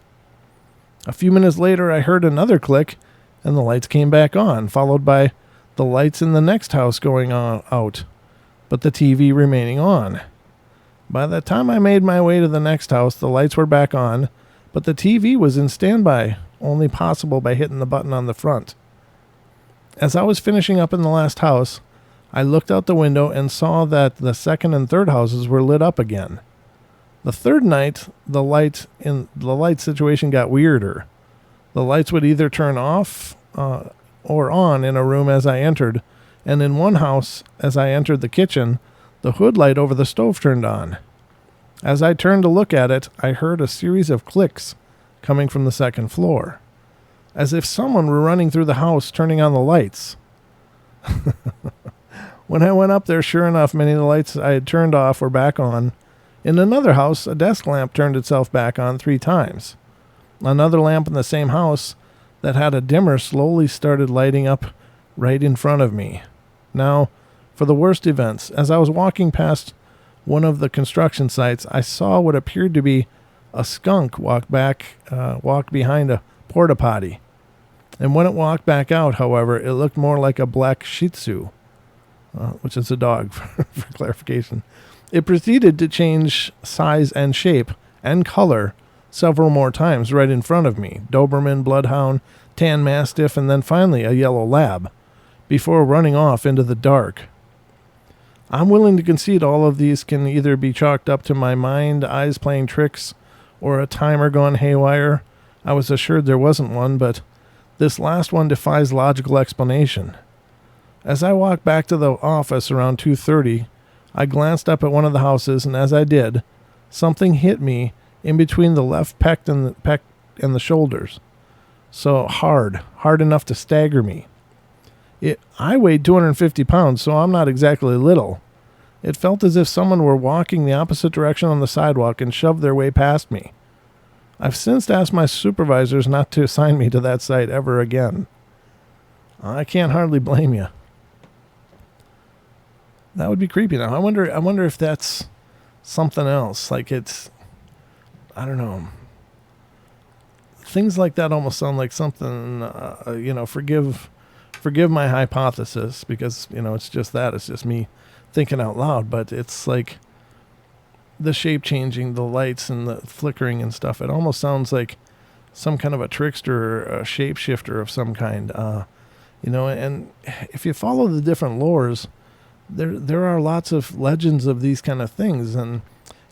A few minutes later, I heard another click and the lights came back on, followed by the lights in the next house going out, but the TV remaining on. By the time I made my way to the next house, the lights were back on, but the TV was in standby, only possible by hitting the button on the front. As I was finishing up in the last house, I looked out the window and saw that the 2nd and 3rd houses were lit up again. The third night, the light situation got weirder. The lights would either turn off or on in a room as I entered, and in one house, as I entered the kitchen, the hood light over the stove turned on. As I turned to look at it, I heard a series of clicks coming from the second floor, as if someone were running through the house turning on the lights. When I went up there, sure enough, many of the lights I had turned off were back on. In another house, a desk lamp turned itself back on 3 times. Another lamp in the same house that had a dimmer slowly started lighting up right in front of me. Now, for the worst events, as I was walking past one of the construction sites, I saw what appeared to be a skunk walk behind a porta potty. And when it walked back out, however, it looked more like a black Shih Tzu, which is a dog, for clarification. It proceeded to change size and shape and color several more times right in front of me. Doberman, Bloodhound, Tan Mastiff, and then finally a yellow lab, before running off into the dark. I'm willing to concede all of these can either be chalked up to my mind, eyes playing tricks, or a timer gone haywire. I was assured there wasn't one, but this last one defies logical explanation. As I walked back to the office around 2:30, I glanced up at one of the houses, and as I did, something hit me in between the left pec and the shoulders. So hard enough to stagger me. I weighed 250 pounds, so I'm not exactly little. It felt as if someone were walking the opposite direction on the sidewalk and shoved their way past me. I've since asked my supervisors not to assign me to that site ever again. I can't hardly blame you. That would be creepy now. I wonder if that's something else. Like it's, I don't know. Things like that almost sound like something, forgive my hypothesis, because, it's just that. It's just me thinking out loud. But it's like the shape changing, the lights and the flickering and stuff. It almost sounds like some kind of a trickster or a shapeshifter of some kind. And if you follow the different lores, there are lots of legends of these kind of things. And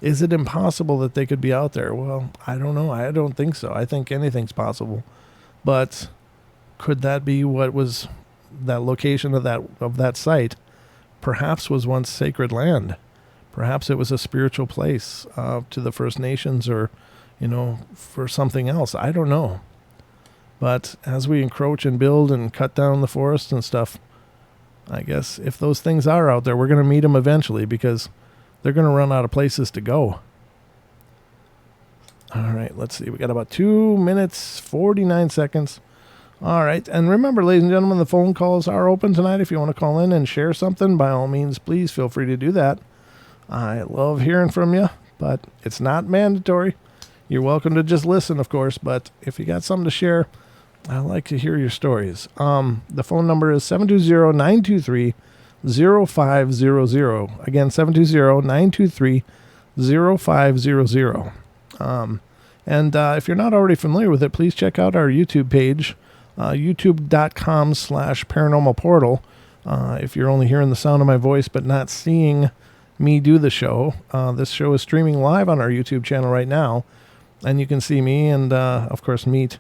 is it impossible that they could be out there? Well, I don't know. I don't think so. I think anything's possible. But could that be what was that location of that site? Perhaps was once sacred land. Perhaps it was a spiritual place to the First Nations, or, for something else. I don't know. But as we encroach and build and cut down the forest and stuff, I guess if those things are out there, we're going to meet them eventually, because they're going to run out of places to go. All right, let's see. We got about 2 minutes, 49 seconds. All right. And remember, ladies and gentlemen, the phone calls are open tonight. If you want to call in and share something, by all means, please feel free to do that. I love hearing from you, but it's not mandatory. You're welcome to just listen, of course, but if you got something to share, I like to hear your stories. The phone number is 720-923-0500. Again, 720-923-0500. And if you're not already familiar with it, please check out our YouTube page, youtube.com/Paranormal Portal. If you're only hearing the sound of my voice but not seeing me do the show, this show is streaming live on our YouTube channel right now, and you can see me and, of course, meet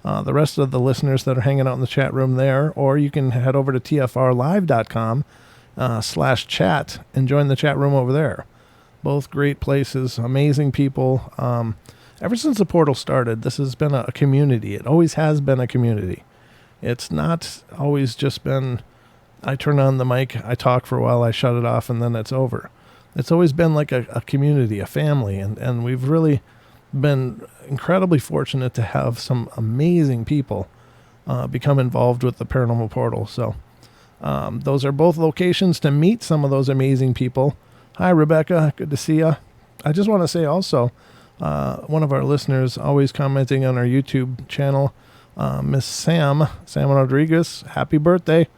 the rest of the listeners that are hanging out in the chat room there, or you can head over to tfrlive.com/chat and join the chat room over there. Both great places, amazing people. Ever since the portal started, this has been a community. It always has been a community. It's not always just been, I turn on the mic, I talk for a while, I shut it off, and then it's over. It's always been like a community, a family, and we've really been incredibly fortunate to have some amazing people become involved with the Paranormal Portal. So those are both locations to meet some of those amazing people. Hi, Rebecca. Good to see you. I just want to say also, one of our listeners always commenting on our YouTube channel, Miss Sam Rodriguez, happy birthday.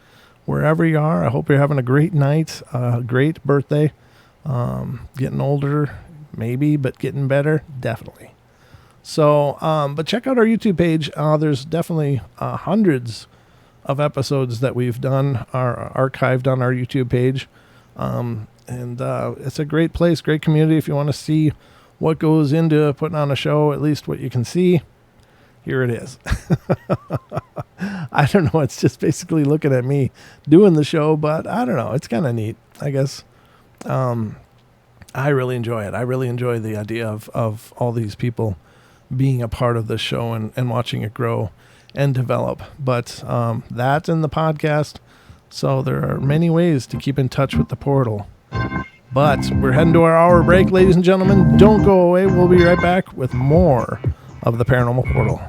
Wherever you are, I hope you're having a great night, great birthday. Getting older, maybe, but getting better, definitely. So, but check out our YouTube page. There's definitely hundreds of episodes that we've done, are archived on our YouTube page. And it's a great place, great community. If you want to see what goes into putting on a show, at least what you can see. Here it is. I don't know. It's just basically looking at me doing the show, but I don't know. It's kind of neat, I guess. I really enjoy it. I really enjoy the idea of all these people being a part of the show and watching it grow and develop. But that and the podcast. So there are many ways to keep in touch with the portal. But we're heading to our hour break, ladies and gentlemen. Don't go away. We'll be right back with more of the Paranormal Portal.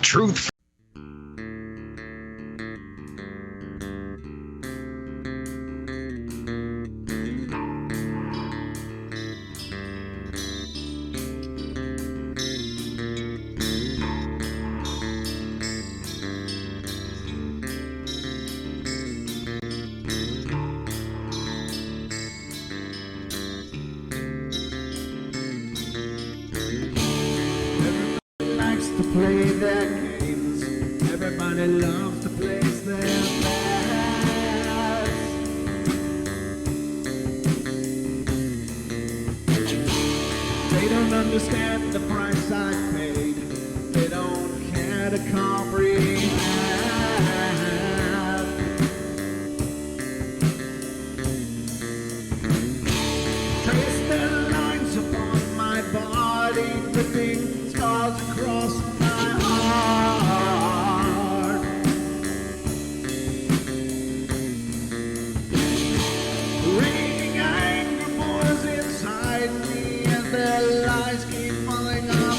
Truth. Play their games. Everybody loves to place their bets. They don't understand the price I paid. They don't care to comprehend. Trace their lines upon my body, ripping scars across my heart. Raging anger boils inside me as their lies keep falling apart.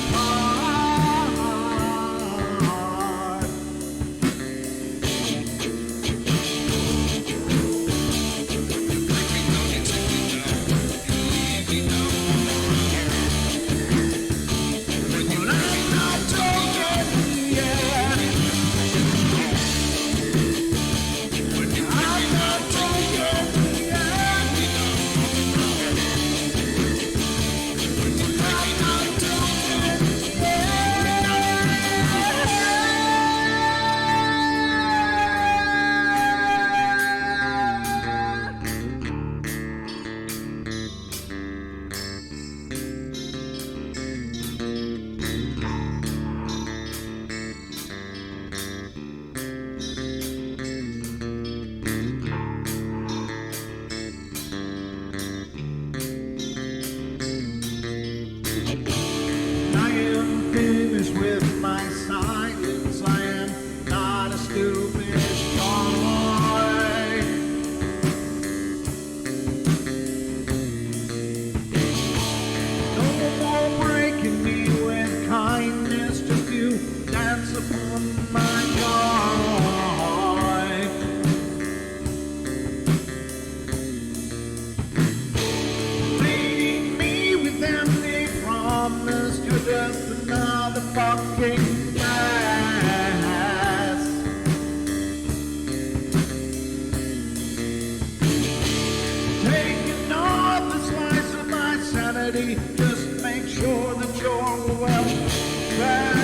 With my silence, I am not a stupid boy. No more breaking me with kindness, just you dance upon my joy. Leading me with empty promise, you're just another fucking mess. Taking off the slice of my sanity, just make sure that you're well fed.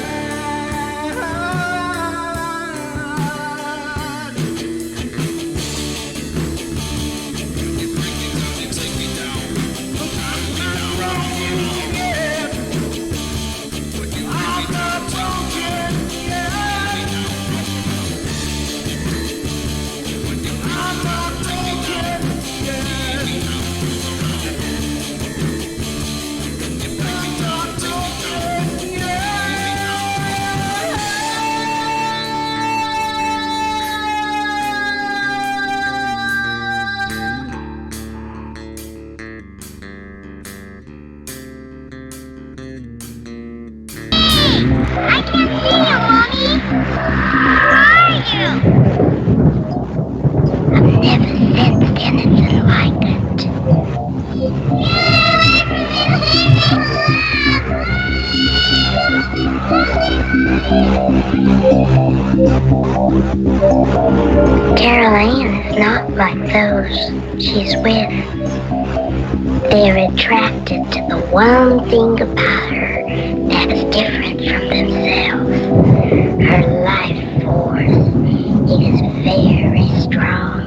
I can't see you, Mommy. Where are you? I've never sensed anything like it. Caroline is not like those she's with. They're attracted to the one thing about her that's different from themselves. Her life force, it is very strong.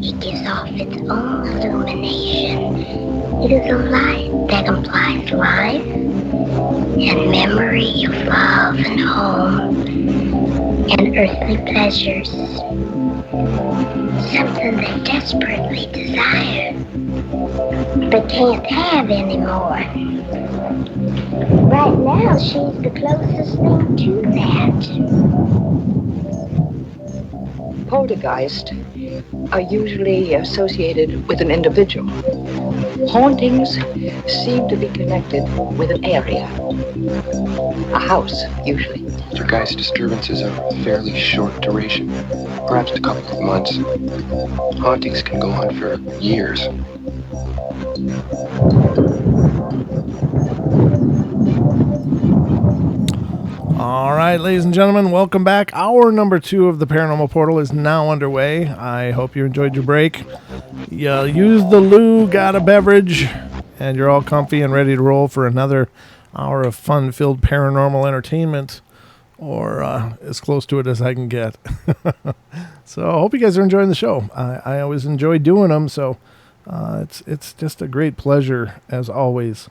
It gives off its own illumination. It is a light that implies life and memory of love and home and earthly pleasures. Something they desperately desire, but can't have anymore. Right now, she's the closest thing to that. Poltergeists are usually associated with an individual. Hauntings seem to be connected with an area. A house, usually. Poltergeist disturbances are of fairly short duration, perhaps a couple of months. Hauntings can go on for years. All right, ladies and gentlemen, welcome back. Hour number 2 of the Paranormal Portal is now underway. I hope you enjoyed your break. You used the loo, got a beverage, and you're all comfy and ready to roll for another hour of fun-filled paranormal entertainment, or as close to it as I can get. So I hope you guys are enjoying the show. I always enjoy doing them, so it's just a great pleasure as always.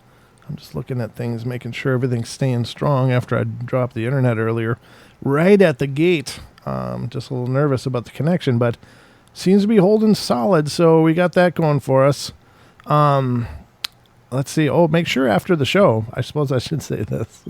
I'm just looking at things, making sure everything's staying strong after I dropped the internet earlier. Right at the gate. Just a little nervous about the connection, but seems to be holding solid, so we got that going for us. Let's see. Oh, make sure after the show, I suppose I should say this.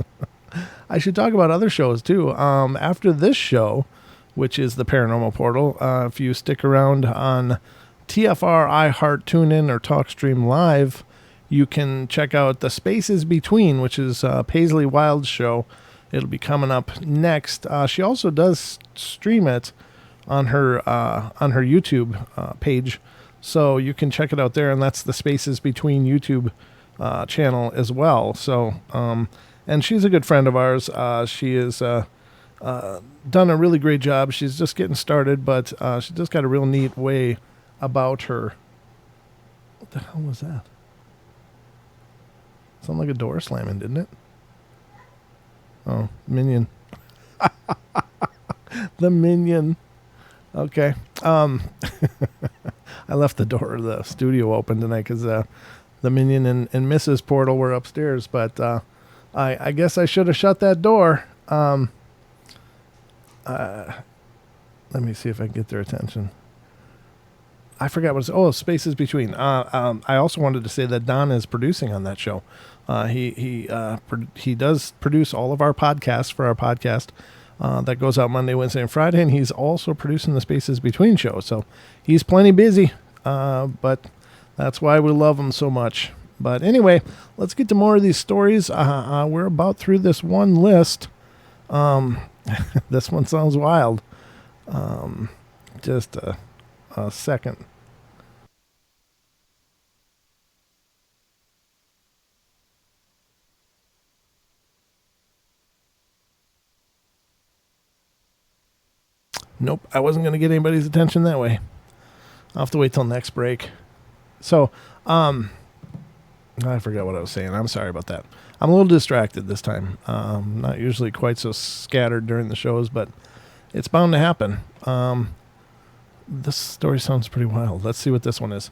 I should talk about other shows, too. After this show, which is the Paranormal Portal, if you stick around on TFR, iHeart, TuneIn, or TalkStream Live, you can check out The Spaces Between, which is Paisley Wild's show. It'll be coming up next. She also does stream it on her YouTube page, so you can check it out there, and that's The Spaces Between YouTube channel as well. So, and she's a good friend of ours. She has done a really great job. She's just getting started, but she just got a real neat way about her. What the hell was that? Sounded like a door slamming, didn't it? Oh, Minion. The Minion. Okay. I left the door of the studio open tonight because the Minion and Mrs. Portal were upstairs, but I guess I should have shut that door. Let me see if I can get their attention. I forgot what it's... Oh, Spaces Between. I also wanted to say that Don is producing on that show. He does produce all of our podcasts for our podcast that goes out Monday, Wednesday, and Friday, and he's also producing the Spaces Between show. So he's plenty busy, but that's why we love him so much. But anyway, let's get to more of these stories. We're about through this one list. This one sounds wild. Just a second. Nope, I wasn't going to get anybody's attention that way. I'll have to wait till next break. So, I forgot what I was saying. I'm sorry about that. I'm a little distracted this time. Not usually quite so scattered during the shows, but it's bound to happen. This story sounds pretty wild. Let's see what this one is.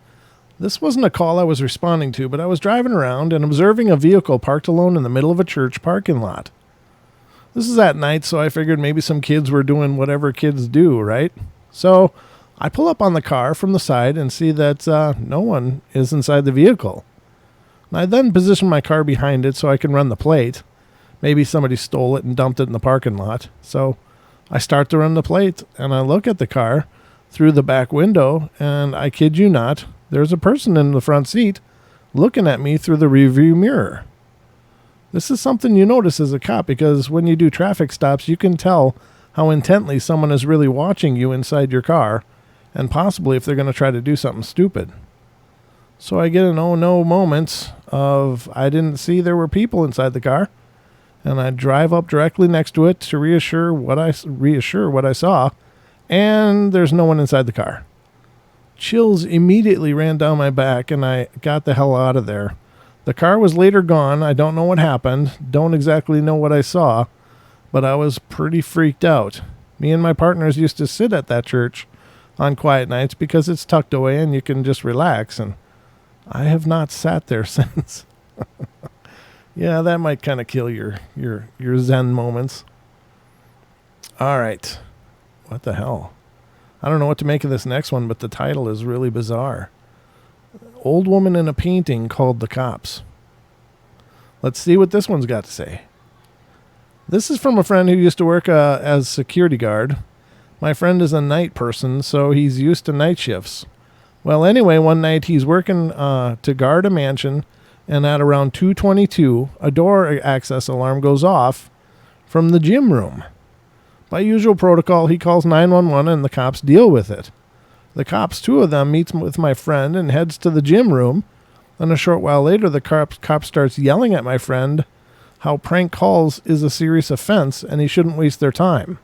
This wasn't a call I was responding to, but I was driving around and observing a vehicle parked alone in the middle of a church parking lot. This is at night, so I figured maybe some kids were doing whatever kids do, right? So I pull up on the car from the side and see that no one is inside the vehicle. And I then position my car behind it so I can run the plate. Maybe somebody stole it and dumped it in the parking lot. So I start to run the plate, and I look at the car through the back window, and I kid you not, there's a person in the front seat looking at me through the rearview mirror. This is something you notice as a cop, because when you do traffic stops, you can tell how intently someone is really watching you inside your car, and possibly if they're going to try to do something stupid. So I get an oh no moments of I didn't see there were people inside the car, and I drive up directly next to it to reassure what I saw, and there's no one inside the car. Chills immediately ran down my back, and I got the hell out of there. The car was later gone. I don't know what happened. Don't exactly know what I saw, but I was pretty freaked out. Me and my partners used to sit at that church on quiet nights because it's tucked away and you can just relax, and I have not sat there since. Yeah, that might kind of kill your Zen moments. All right. What the hell? I don't know what to make of this next one, but the title is really bizarre. Old woman in a painting called the cops. Let's see what this one's got to say. This is from a friend who used to work as security guard. My friend is a night person, so he's used to night shifts. Well, anyway, one night he's working to guard a mansion, and at around 2:22, a door access alarm goes off from the gym room. By usual protocol, he calls 911 and the cops deal with it. The cops, two of them, meets with my friend and heads to the gym room. And a short while later, the cop starts yelling at my friend how prank calls is a serious offense and he shouldn't waste their time.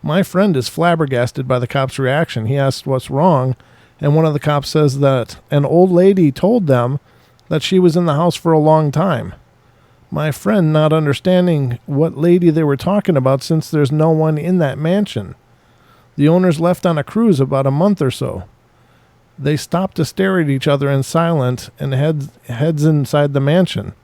My friend is flabbergasted by the cop's reaction. He asks what's wrong, and one of the cops says that an old lady told them that she was in the house for a long time. My friend not understanding what lady they were talking about since there's no one in that mansion. The owners left on a cruise about a month or so. They stop to stare at each other in silence and heads inside the mansion.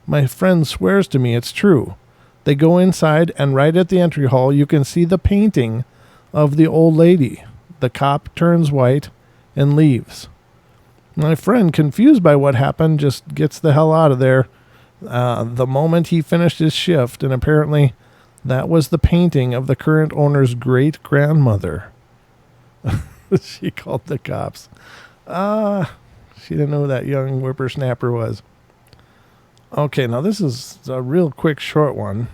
My friend swears to me it's true. They go inside, and right at the entry hall you can see the painting of the old lady. The cop turns white and leaves. My friend, confused by what happened, just gets the hell out of there the moment he finished his shift, and apparently that was the painting of the current owner's great-grandmother. She called the cops. She didn't know who that young whippersnapper was. Okay, now this is a real quick, short one.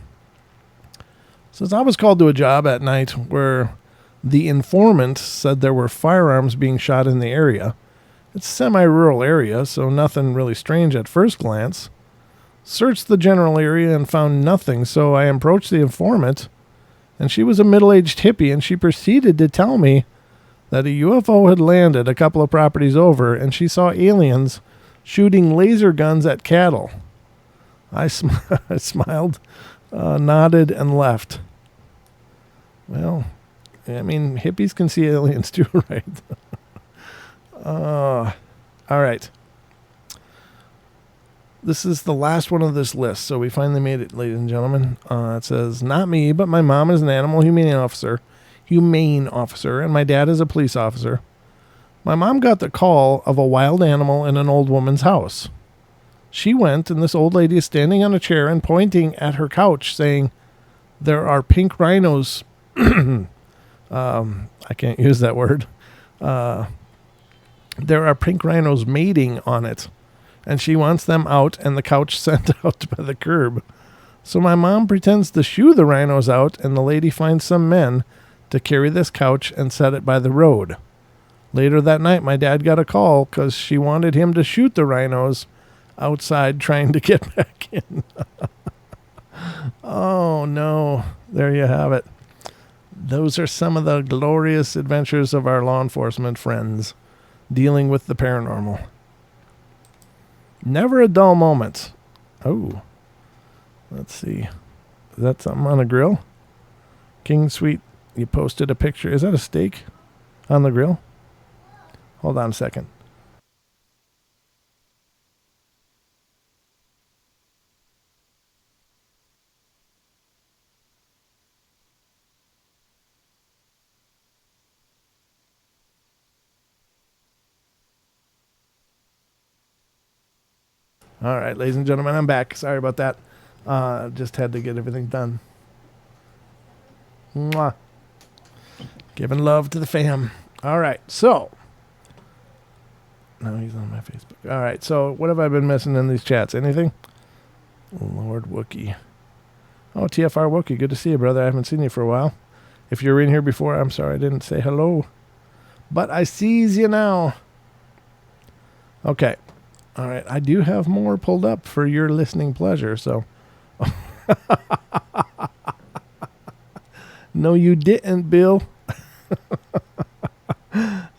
Since I was called to a job at night where the informant said there were firearms being shot in the area. It's a semi-rural area, so nothing really strange at first glance. Searched the general area and found nothing, so I approached the informant, and she was a middle-aged hippie, and she proceeded to tell me that a UFO had landed a couple of properties over, and she saw aliens shooting laser guns at cattle. I smiled, nodded, and left. Well, I mean, hippies can see aliens too, right? All right. This is the last one of this list, so we finally made it, ladies and gentlemen. It says, not me, but my mom is an animal humane officer, and my dad is a police officer. My mom got the call of a wild animal in an old woman's house. She went, and this old lady is standing on a chair and pointing at her couch, saying, there are pink rhinos. I can't use that word. There are pink rhinos mating on it, and she wants them out and the couch sent out by the curb. So my mom pretends to shoo the rhinos out, and the lady finds some men to carry this couch and set it by the road. Later that night, my dad got a call because she wanted him to shoot the rhinos outside trying to get back in. Oh, no. There you have it. Those are some of the glorious adventures of our law enforcement friends dealing with the paranormal. Never a dull moment. Oh, let's see. Is that something on the grill? King Sweet, you posted a picture. Is that a steak on the grill? Hold on a second. All right, ladies and gentlemen, I'm back. Sorry about that. Just had to get everything done. Mwah. Giving love to the fam. All right, so. Now he's on my Facebook. All right, so what have I been missing in these chats? Anything? Lord Wookie. Oh, TFR Wookie, good to see you, brother. I haven't seen you for a while. If you were in here before, I'm sorry I didn't say hello. But I sees you now. Okay. All right, I do have more pulled up for your listening pleasure, so. No, you didn't, Bill.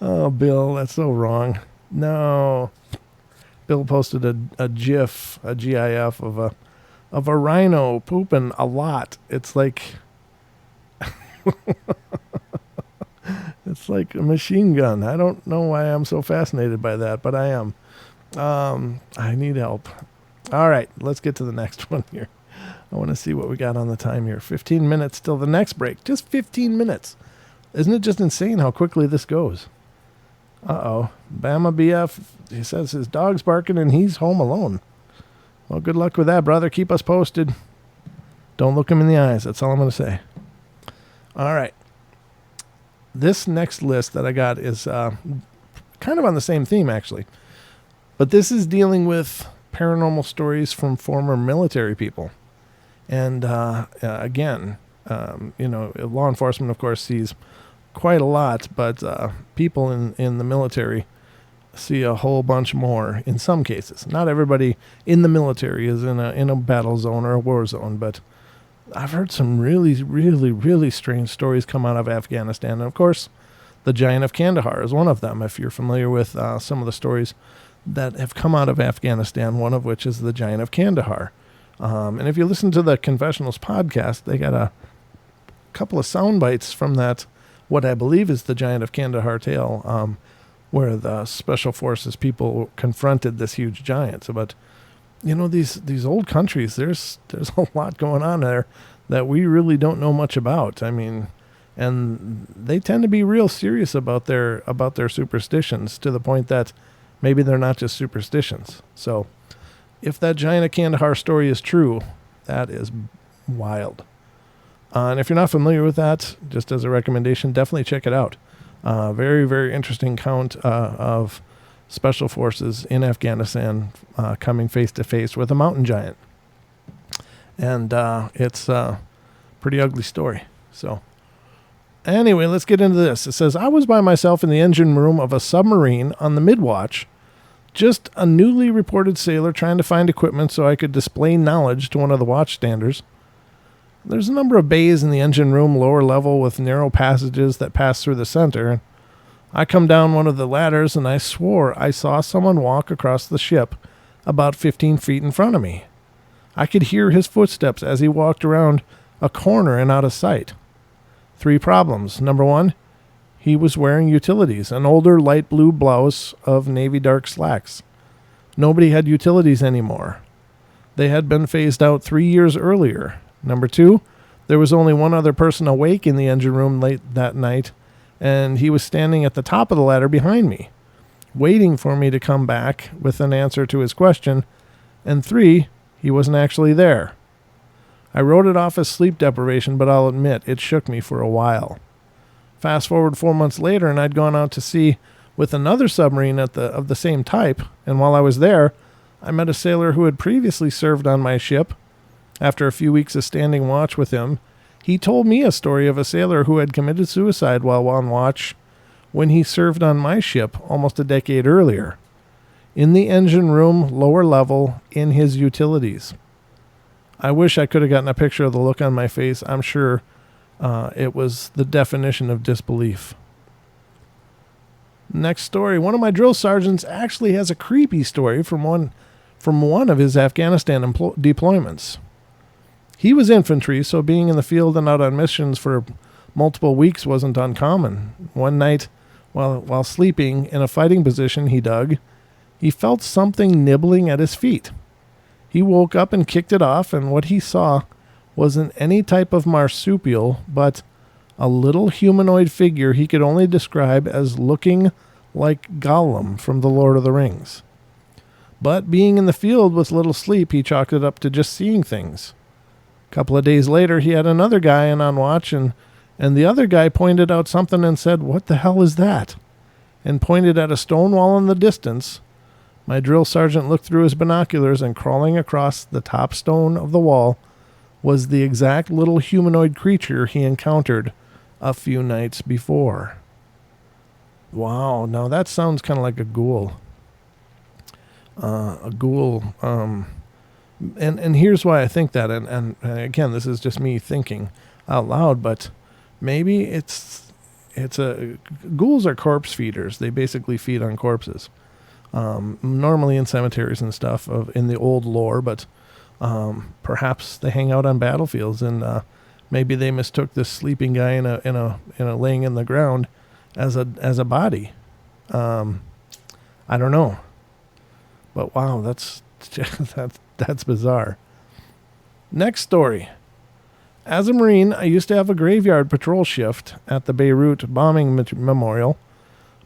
Oh, Bill, that's so wrong. No. Bill posted a GIF of a rhino pooping a lot. It's like it's like a machine gun. I don't know why I'm so fascinated by that, but I am. I need help. All right, let's get to the next one here. I want to see what we got on the time here. 15 minutes till the next break. Just 15 minutes. Isn't it just insane how quickly this goes? Uh-oh. Bama BF, he says his dog's barking and he's home alone. Well, good luck with that, brother. Keep us posted. Don't look him in the eyes. That's all I'm going to say. All right. This next list that I got is kind of on the same theme, actually. But this is dealing with paranormal stories from former military people. And again, law enforcement, of course, sees quite a lot, but people in the military see a whole bunch more in some cases. Not everybody in the military is in a battle zone or a war zone, but I've heard some really, really, really strange stories come out of Afghanistan. And of course, the Giant of Kandahar is one of them. If you're familiar with some of the stories that have come out of Afghanistan, one of which is the Giant of Kandahar. And if you listen to the Confessionals podcast, they got a couple of sound bites from that, what I believe is the Giant of Kandahar tale, where the special forces people confronted this huge giant. So, but these old countries, there's a lot going on there that we really don't know much about. I mean, and they tend to be real serious about their superstitions, to the point that maybe they're not just superstitions. So if that Giant of Kandahar story is true, that is wild. And if you're not familiar with that, just as a recommendation, definitely check it out. Very, very interesting account of special forces in Afghanistan coming face to face with a mountain giant. And it's a pretty ugly story. So anyway, let's get into this. It says, I was by myself in the engine room of a submarine on the midwatch, just a newly reported sailor trying to find equipment so I could display knowledge to one of the watchstanders. There's a number of bays in the engine room, lower level, with narrow passages that pass through the center. I come down one of the ladders, and I swore I saw someone walk across the ship about 15 feet in front of me. I could hear his footsteps as he walked around a corner and out of sight. 3 problems. Number 1, he was wearing utilities, an older light blue blouse of navy dark slacks. Nobody had utilities anymore. They had been phased out 3 years earlier. Number 2, there was only one other person awake in the engine room late that night, and he was standing at the top of the ladder behind me, waiting for me to come back with an answer to his question. And 3, he wasn't actually there. I wrote it off as sleep deprivation, but I'll admit it shook me for a while. Fast forward 4 months later, and I'd gone out to sea with another submarine of the same type, and while I was there, I met a sailor who had previously served on my ship. After a few weeks of standing watch with him, he told me a story of a sailor who had committed suicide while on watch when he served on my ship almost a decade earlier, in the engine room, lower level, in his utilities. I wish I could have gotten a picture of the look on my face. I'm sure it was the definition of disbelief. Next story. One of my drill sergeants actually has a creepy story from one of his Afghanistan deployments. He was infantry, so being in the field and out on missions for multiple weeks wasn't uncommon. One night, while sleeping in a fighting position he dug, he felt something nibbling at his feet. He woke up and kicked it off, and what he saw wasn't any type of marsupial, but a little humanoid figure he could only describe as looking like Gollum from The Lord of the Rings. But being in the field with little sleep, he chalked it up to just seeing things. A couple of days later, he had another guy in on watch, and the other guy pointed out something and said, "What the hell is that?" and pointed at a stone wall in the distance. My drill sergeant looked through his binoculars, and crawling across the top stone of the wall was the exact little humanoid creature he encountered a few nights before. Wow, now that sounds kind of like a ghoul. And here's why I think that, and again, this is just me thinking out loud, but maybe it's ghouls are corpse feeders. They basically feed on corpses. normally in cemeteries and stuff in the old lore, but perhaps they hang out on battlefields, and maybe they mistook this sleeping guy in a laying in the ground as a body. I don't know, but wow, that's bizarre. Next story. As a Marine, I used to have a graveyard patrol shift at the Beirut bombing memorial.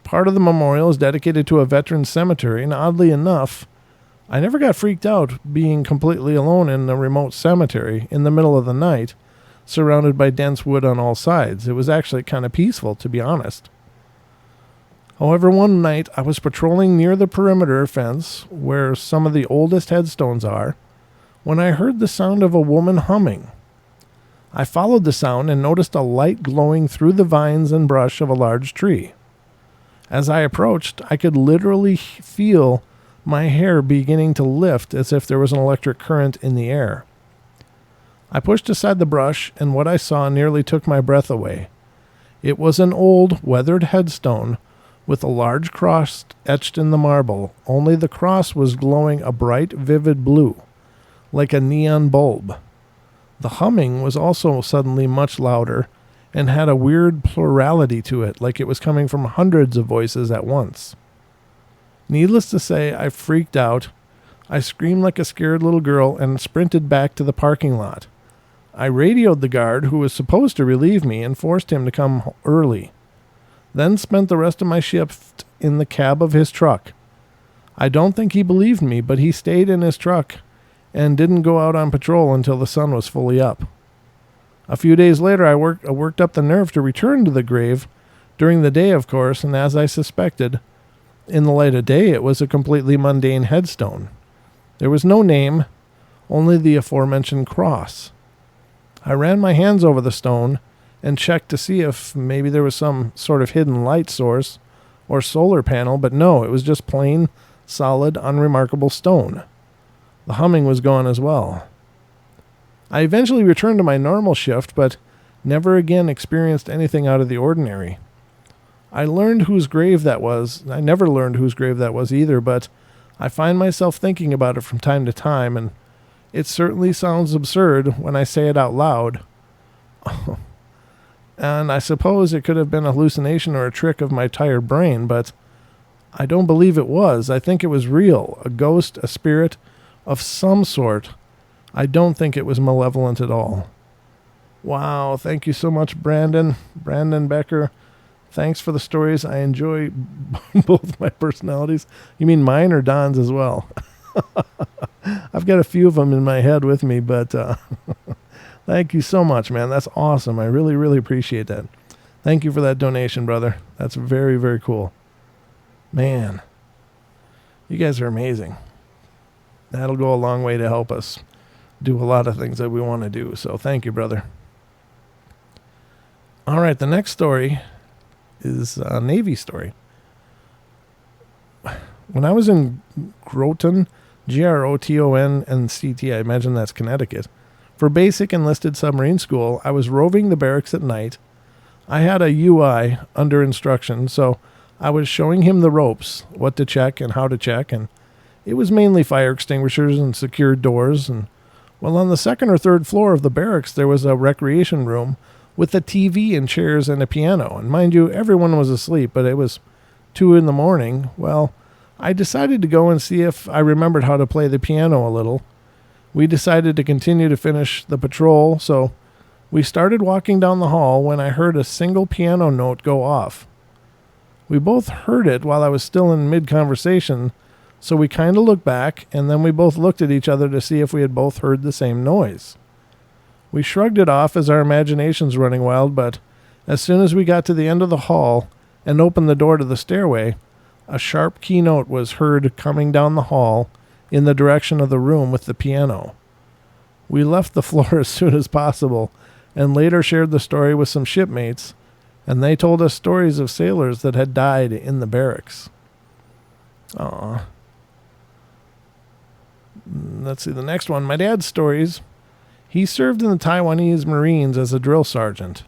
Part of the memorial is dedicated to a veteran cemetery, and oddly enough, I never got freaked out being completely alone in a remote cemetery in the middle of the night, surrounded by dense wood on all sides. It was actually kind of peaceful, to be honest. However, one night I was patrolling near the perimeter fence where some of the oldest headstones are when I heard the sound of a woman humming. I followed the sound and noticed a light glowing through the vines and brush of a large tree. As I approached, I could literally feel my hair beginning to lift as if there was an electric current in the air. I pushed aside the brush, and what I saw nearly took my breath away. It was an old, weathered headstone with a large cross etched in the marble, only the cross was glowing a bright, vivid blue, like a neon bulb. The humming was also suddenly much louder and had a weird plurality to it, like it was coming from hundreds of voices at once. Needless to say, I freaked out. I screamed like a scared little girl and sprinted back to the parking lot. I radioed the guard who was supposed to relieve me and forced him to come early. Then spent the rest of my shift in the cab of his truck. I don't think he believed me, but he stayed in his truck and didn't go out on patrol until the sun was fully up. A few days later, I worked up the nerve to return to the grave during the day, of course, and as I suspected, in the light of day, it was a completely mundane headstone. There was no name, only the aforementioned cross. I ran my hands over the stone and checked to see if maybe there was some sort of hidden light source or solar panel, but no, it was just plain, solid, unremarkable stone. The humming was gone as well. I eventually returned to my normal shift, but never again experienced anything out of the ordinary. I never learned whose grave that was either, but I find myself thinking about it from time to time, and it certainly sounds absurd when I say it out loud. And I suppose it could have been a hallucination or a trick of my tired brain, but I don't believe it was. I think it was real, a ghost, a spirit of some sort. I don't think it was malevolent at all. Wow, thank you so much, Brandon Becker. Thanks for the stories. I enjoy both my personalities. You mean mine or Don's as well? I've got a few of them in my head with me, but thank you so much, man. That's awesome. I really, really appreciate that. Thank you for that donation, brother. That's very, very cool. Man, you guys are amazing. That'll go a long way to help us do a lot of things that we want to do. So thank you, brother. All right, the next story is a Navy story. When I was in Groton, Groton and CT, I imagine that's Connecticut, for basic enlisted submarine school, I was roving the barracks at night. I had a UI under instruction, so I was showing him the ropes, what to check and how to check, and it was mainly fire extinguishers and secured doors. And well, on the second or third floor of the barracks, there was a recreation room with a TV and chairs and a piano. And mind you, everyone was asleep, but it was 2 a.m. Well, I decided to go and see if I remembered how to play the piano a little. We decided to continue to finish the patrol, so we started walking down the hall when I heard a single piano note go off. We both heard it while I was still in mid-conversation, so we kind of looked back, and then we both looked at each other to see if we had both heard the same noise. We shrugged it off as our imaginations running wild, but as soon as we got to the end of the hall and opened the door to the stairway, a sharp keynote was heard coming down the hall in the direction of the room with the piano. We left the floor as soon as possible and later shared the story with some shipmates, and they told us stories of sailors that had died in the barracks. Aww. Let's see the next one. My dad's stories. He served in the Taiwanese Marines as a drill sergeant.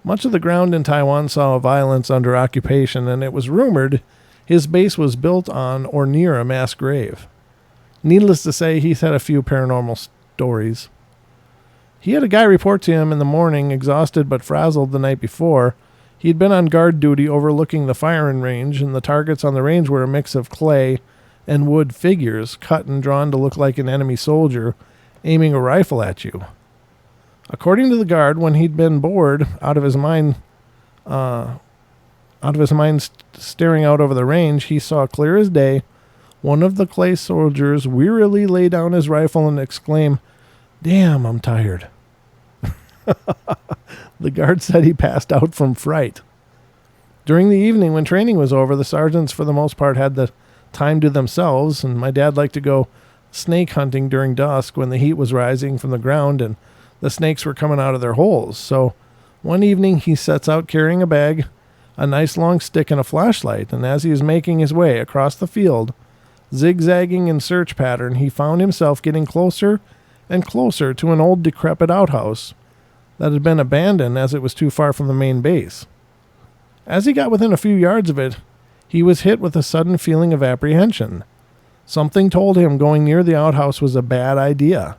Much of the ground in Taiwan saw violence under occupation, and it was rumored His base was built on or near a mass grave. Needless to say, he's had a few paranormal stories. He had a guy report to him in the morning, exhausted but frazzled the night before. He'd been on guard duty overlooking the firing range, and the targets on the range were a mix of clay and wood figures cut and drawn to look like an enemy soldier aiming a rifle at you. According to the guard, when he'd been bored out of his mind staring out over the range, he saw clear as day one of the clay soldiers wearily lay down his rifle and exclaim, "Damn, I'm tired." The guard said he passed out from fright. During the evening, when training was over, the sergeants for the most part had the time to themselves, and my dad liked to go snake hunting during dusk when the heat was rising from the ground and the snakes were coming out of their holes. So one evening he sets out carrying a bag, a nice long stick, and a flashlight, and as he is making his way across the field, zigzagging in search pattern, he found himself getting closer and closer to an old decrepit outhouse that had been abandoned as it was too far from the main base. As he got within a few yards of it, he was hit with a sudden feeling of apprehension. Something told him going near the outhouse was a bad idea.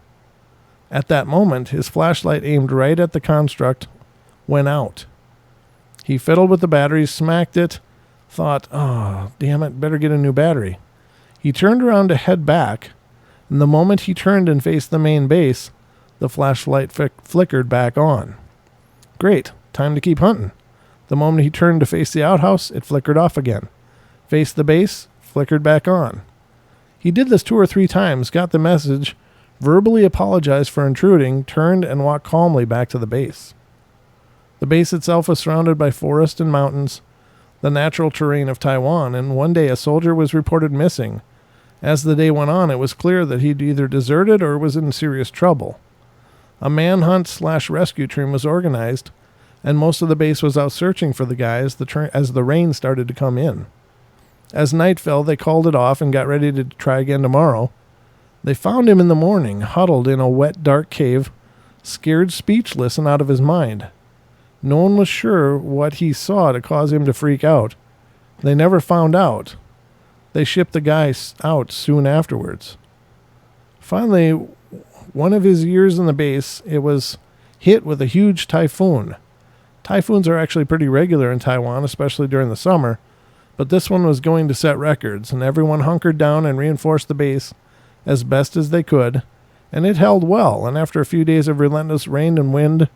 At that moment, his flashlight aimed right at the construct went out. He fiddled with the batteries, smacked it, thought, "Oh, damn it, better get a new battery." He turned around to head back, and the moment he turned and faced the main base, the flashlight flickered back on. Great, time to keep hunting. The moment he turned to face the outhouse, it flickered off again. Faced the base, flickered back on. He did this 2 or 3 times, got the message, verbally apologized for intruding, turned and walked calmly back to the base. The base itself was surrounded by forest and mountains, the natural terrain of Taiwan, and one day a soldier was reported missing. As the day went on, it was clear that he'd either deserted or was in serious trouble. A manhunt/rescue team was organized, and most of the base was out searching for the guy as the rain started to come in. As night fell, they called it off and got ready to try again tomorrow. They found him in the morning, huddled in a wet, dark cave, scared speechless and out of his mind. No one was sure what he saw to cause him to freak out. They never found out. They shipped the guy out soon afterwards. Finally, one of his years in the base, it was hit with a huge typhoon. Typhoons are actually pretty regular in Taiwan, especially during the summer, but this one was going to set records, and everyone hunkered down and reinforced the base as best as they could, and it held well, and after a few days of relentless rain and wind,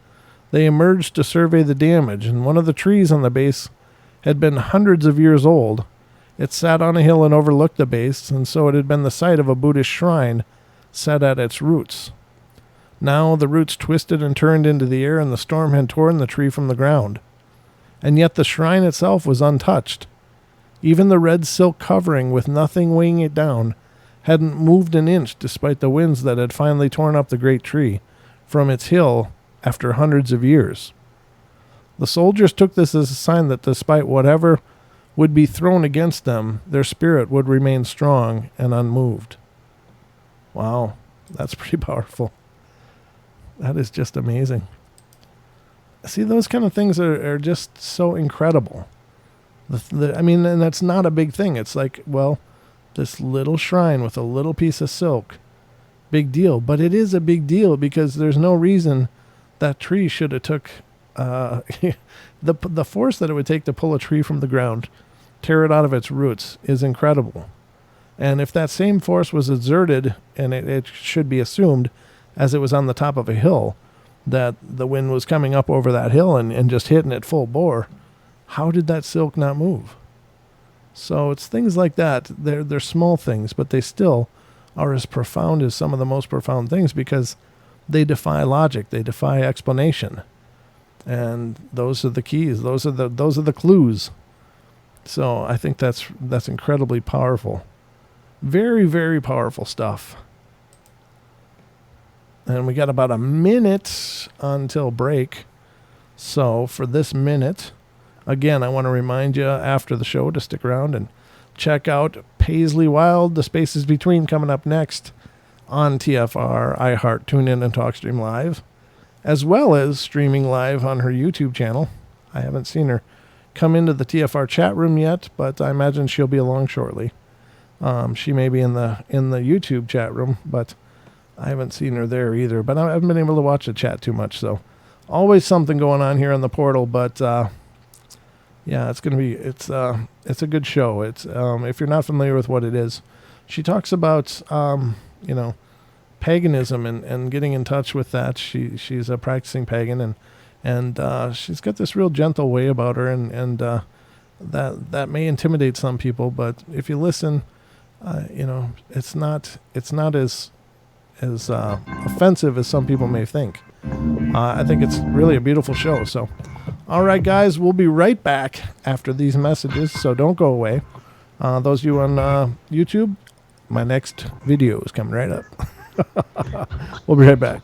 they emerged to survey the damage, and one of the trees on the base had been hundreds of years old. It sat on a hill and overlooked the base, and so it had been the site of a Buddhist shrine set at its roots. Now the roots twisted and turned into the air, and the storm had torn the tree from the ground. And yet the shrine itself was untouched. Even the red silk covering, with nothing weighing it down, hadn't moved an inch despite the winds that had finally torn up the great tree from its hill after hundreds of years. The soldiers took this as a sign that despite whatever would be thrown against them, their spirit would remain strong and unmoved. Wow, that's pretty powerful. That is just amazing. See, those kind of things are just so incredible. And that's not a big thing. It's like, well, this little shrine with a little piece of silk, big deal. But it is a big deal because there's no reason that tree should have took the force that it would take to pull a tree from the ground, tear it out of its roots, is incredible. And if that same force was exerted, and it should be assumed, as it was on the top of a hill, that the wind was coming up over that hill and just hitting it full bore, how did that silk not move? So it's things like that. They're small things, but they still are as profound as some of the most profound things because they defy logic. They defy explanation. And those are the keys. Those are the clues. So I think that's incredibly powerful. Very, very powerful stuff. And we got about a minute until break. So for this minute, again, I want to remind you after the show to stick around and check out Paisley Wild, The Spaces Between, coming up next on TFR, iHeart, TuneIn, and TalkStream Live, as well as streaming live on her YouTube channel. I haven't seen her come into the TFR chat room yet, but I imagine she'll be along shortly. She may be in the YouTube chat room, but I haven't seen her there either. But I haven't been able to watch the chat too much, so always something going on here on the portal. But yeah, it's gonna be it's a good show. It's if you're not familiar with what it is, she talks about paganism and getting in touch with that. She's a practicing pagan, and she's got this real gentle way about her, and that may intimidate some people, but if you listen, it's not as offensive as some people may think. I think it's really a beautiful show. So, all right, guys, we'll be right back after these messages, so don't go away. Those of you on YouTube, my next video is coming right up. We'll be right back.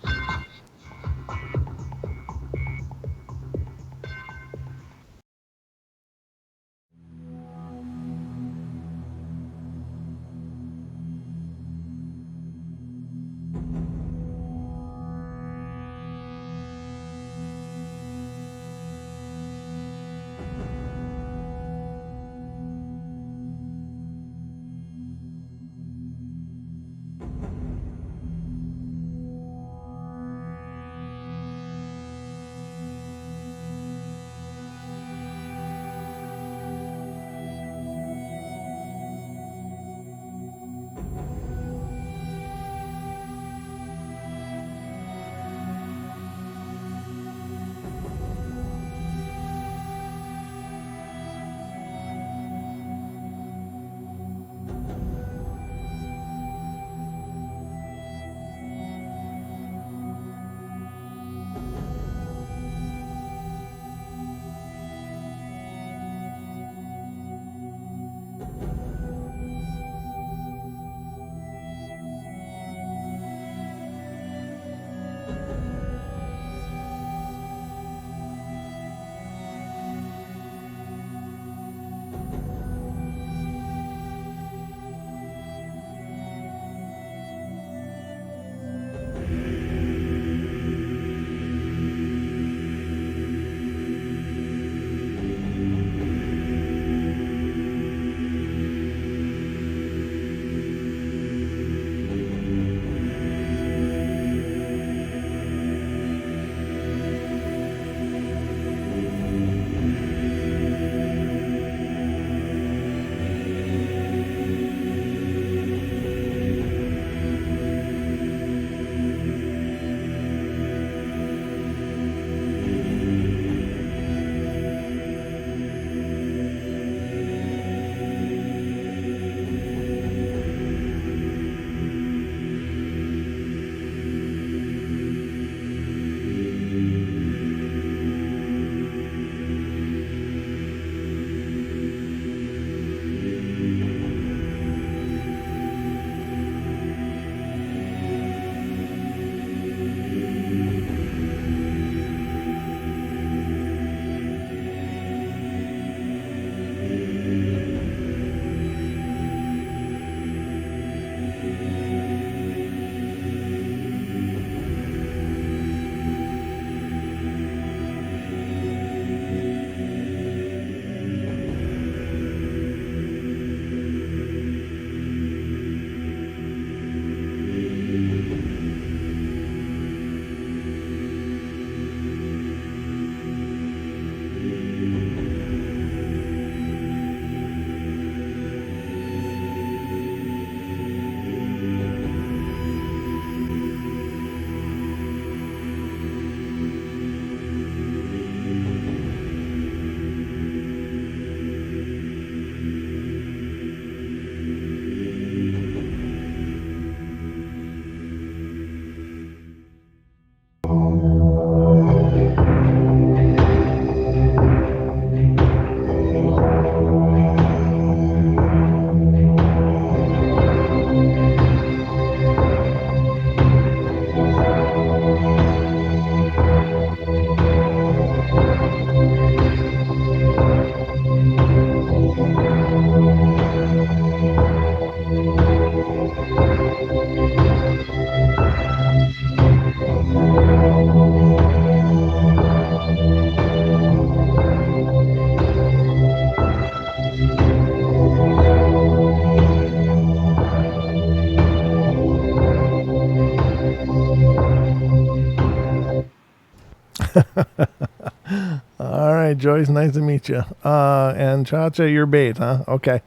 All right, Joyce, nice to meet you. And Cha-Cha, you're bait, huh? Okay.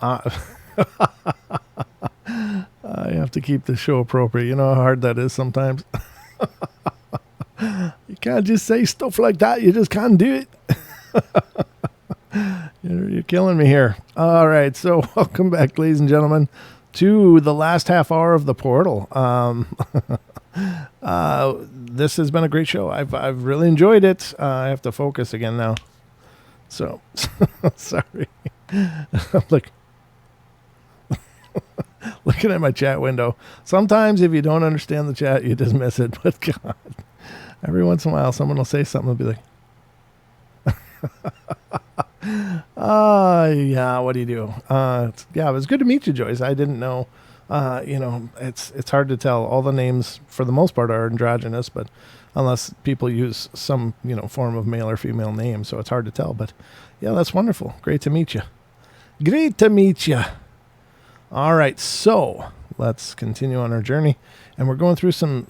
I have to keep the show appropriate. You know how hard that is sometimes. You can't just say stuff like that. You just can't do it. You're killing me here. All right, so welcome back, ladies and gentlemen, to the last half hour of the Portal. This has been a great show. I've really enjoyed it. I have to focus again now. So, sorry. I'm like looking at my chat window. Sometimes if you don't understand the chat, you just miss it. But God, every once in a while, someone will say something and be like, yeah, what do you do? Yeah, it was good to meet you, Joyce. I didn't know. It's hard to tell. All the names, for the most part, are androgynous, but unless people use some, form of male or female name, so it's hard to tell. But yeah, that's wonderful. Great to meet you. Great to meet you. All right, so let's continue on our journey, and we're going through some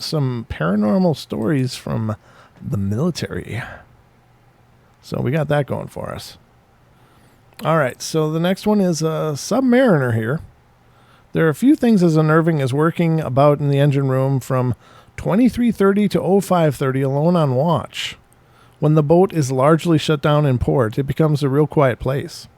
paranormal stories from the military. So we got that going for us. All right, so the next one is a submariner here. There are a few things as unnerving as working about in the engine room from 23:30 to 05:30 alone on watch. When the boat is largely shut down in port, it becomes a real quiet place.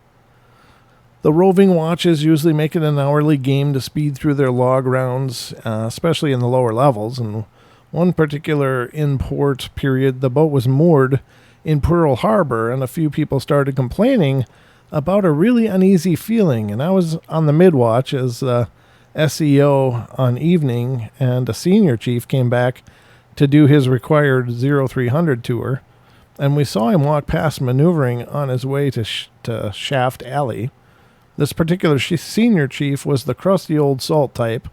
The roving watches usually make it an hourly game to speed through their log rounds, especially in the lower levels. And one particular in-port period, the boat was moored in Pearl Harbor, and a few people started complaining about a really uneasy feeling. And I was on the mid-watch as SEO on evening, and a senior chief came back to do his required 0300 tour, and we saw him walk past maneuvering on his way to Shaft Alley. This particular senior chief was the crusty old salt type.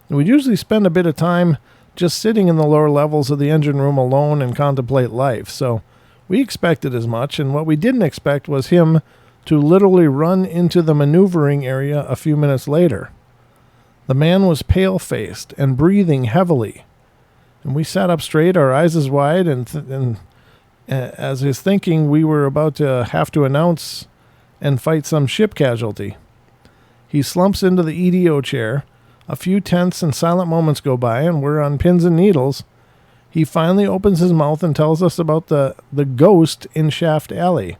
We'd usually spend a bit of time just sitting in the lower levels of the engine room alone and contemplate life, so we expected as much, and what we didn't expect was him to literally run into the maneuvering area a few minutes later. The man was pale-faced and breathing heavily, and we sat up straight, our eyes as wide, and as his thinking we were about to have to announce and fight some ship casualty. He slumps into the EDO chair. A few tense and silent moments go by, and we're on pins and needles. He finally opens his mouth and tells us about the ghost in Shaft Alley.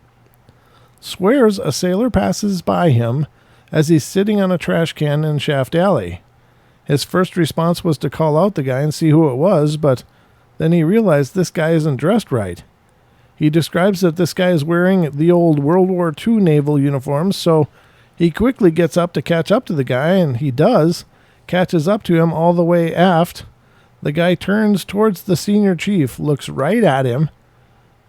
Swears a sailor passes by him as he's sitting on a trash can in Shaft Alley. His first response was to call out the guy and see who it was, but then he realized this guy isn't dressed right. He describes that this guy is wearing the old World War II naval uniforms, so he quickly gets up to catch up to the guy, and he does, catches up to him all the way aft. The guy turns towards the senior chief, looks right at him,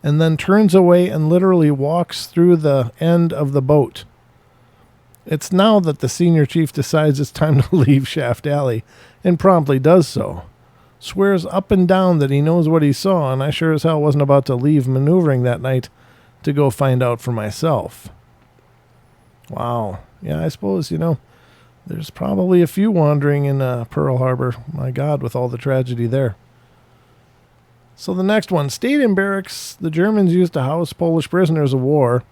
and then turns away and literally walks through the end of the boat. It's now that the senior chief decides it's time to leave Shaft Alley, and promptly does so. Swears up and down that he knows what he saw, and I sure as hell wasn't about to leave maneuvering that night to go find out for myself. Wow. Yeah, I suppose, there's probably a few wandering in Pearl Harbor. My God, with all the tragedy there. So the next one, stayed in barracks the Germans used to house Polish prisoners of war.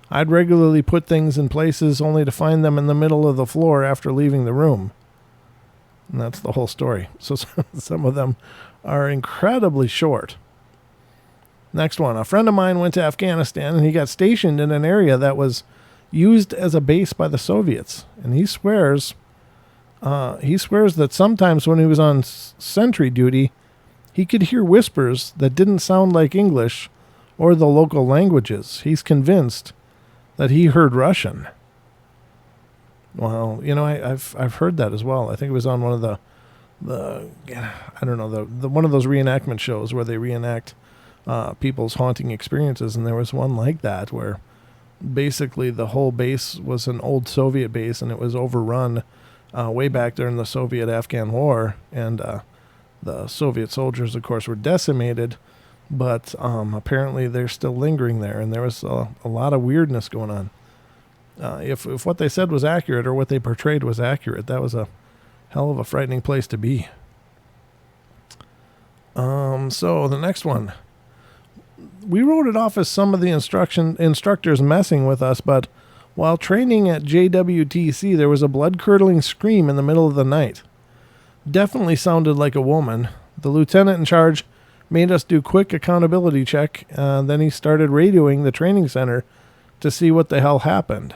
I'd regularly put things in places only to find them in the middle of the floor after leaving the room. And that's the whole story. So some of them are incredibly short. Next one, a friend of mine went to Afghanistan and he got stationed in an area that was used as a base by the Soviets. And he swears that sometimes when he was on sentry duty, he could hear whispers that didn't sound like English or the local languages. He's convinced that he heard Russian. Well, I've heard that as well. I think it was on one of the one of those reenactment shows where they reenact people's haunting experiences, and there was one like that where basically the whole base was an old Soviet base, and it was overrun way back during the Soviet-Afghan War, and the Soviet soldiers, of course, were decimated, but apparently they're still lingering there, and there was a lot of weirdness going on. If what they said was accurate or what they portrayed was accurate, that was a hell of a frightening place to be. So the next one. We wrote it off as some of the instructors messing with us, but while training at JWTC, there was a blood-curdling scream in the middle of the night. Definitely sounded like a woman. The lieutenant in charge made us do quick accountability check. Then he started radioing the training center to see what the hell happened.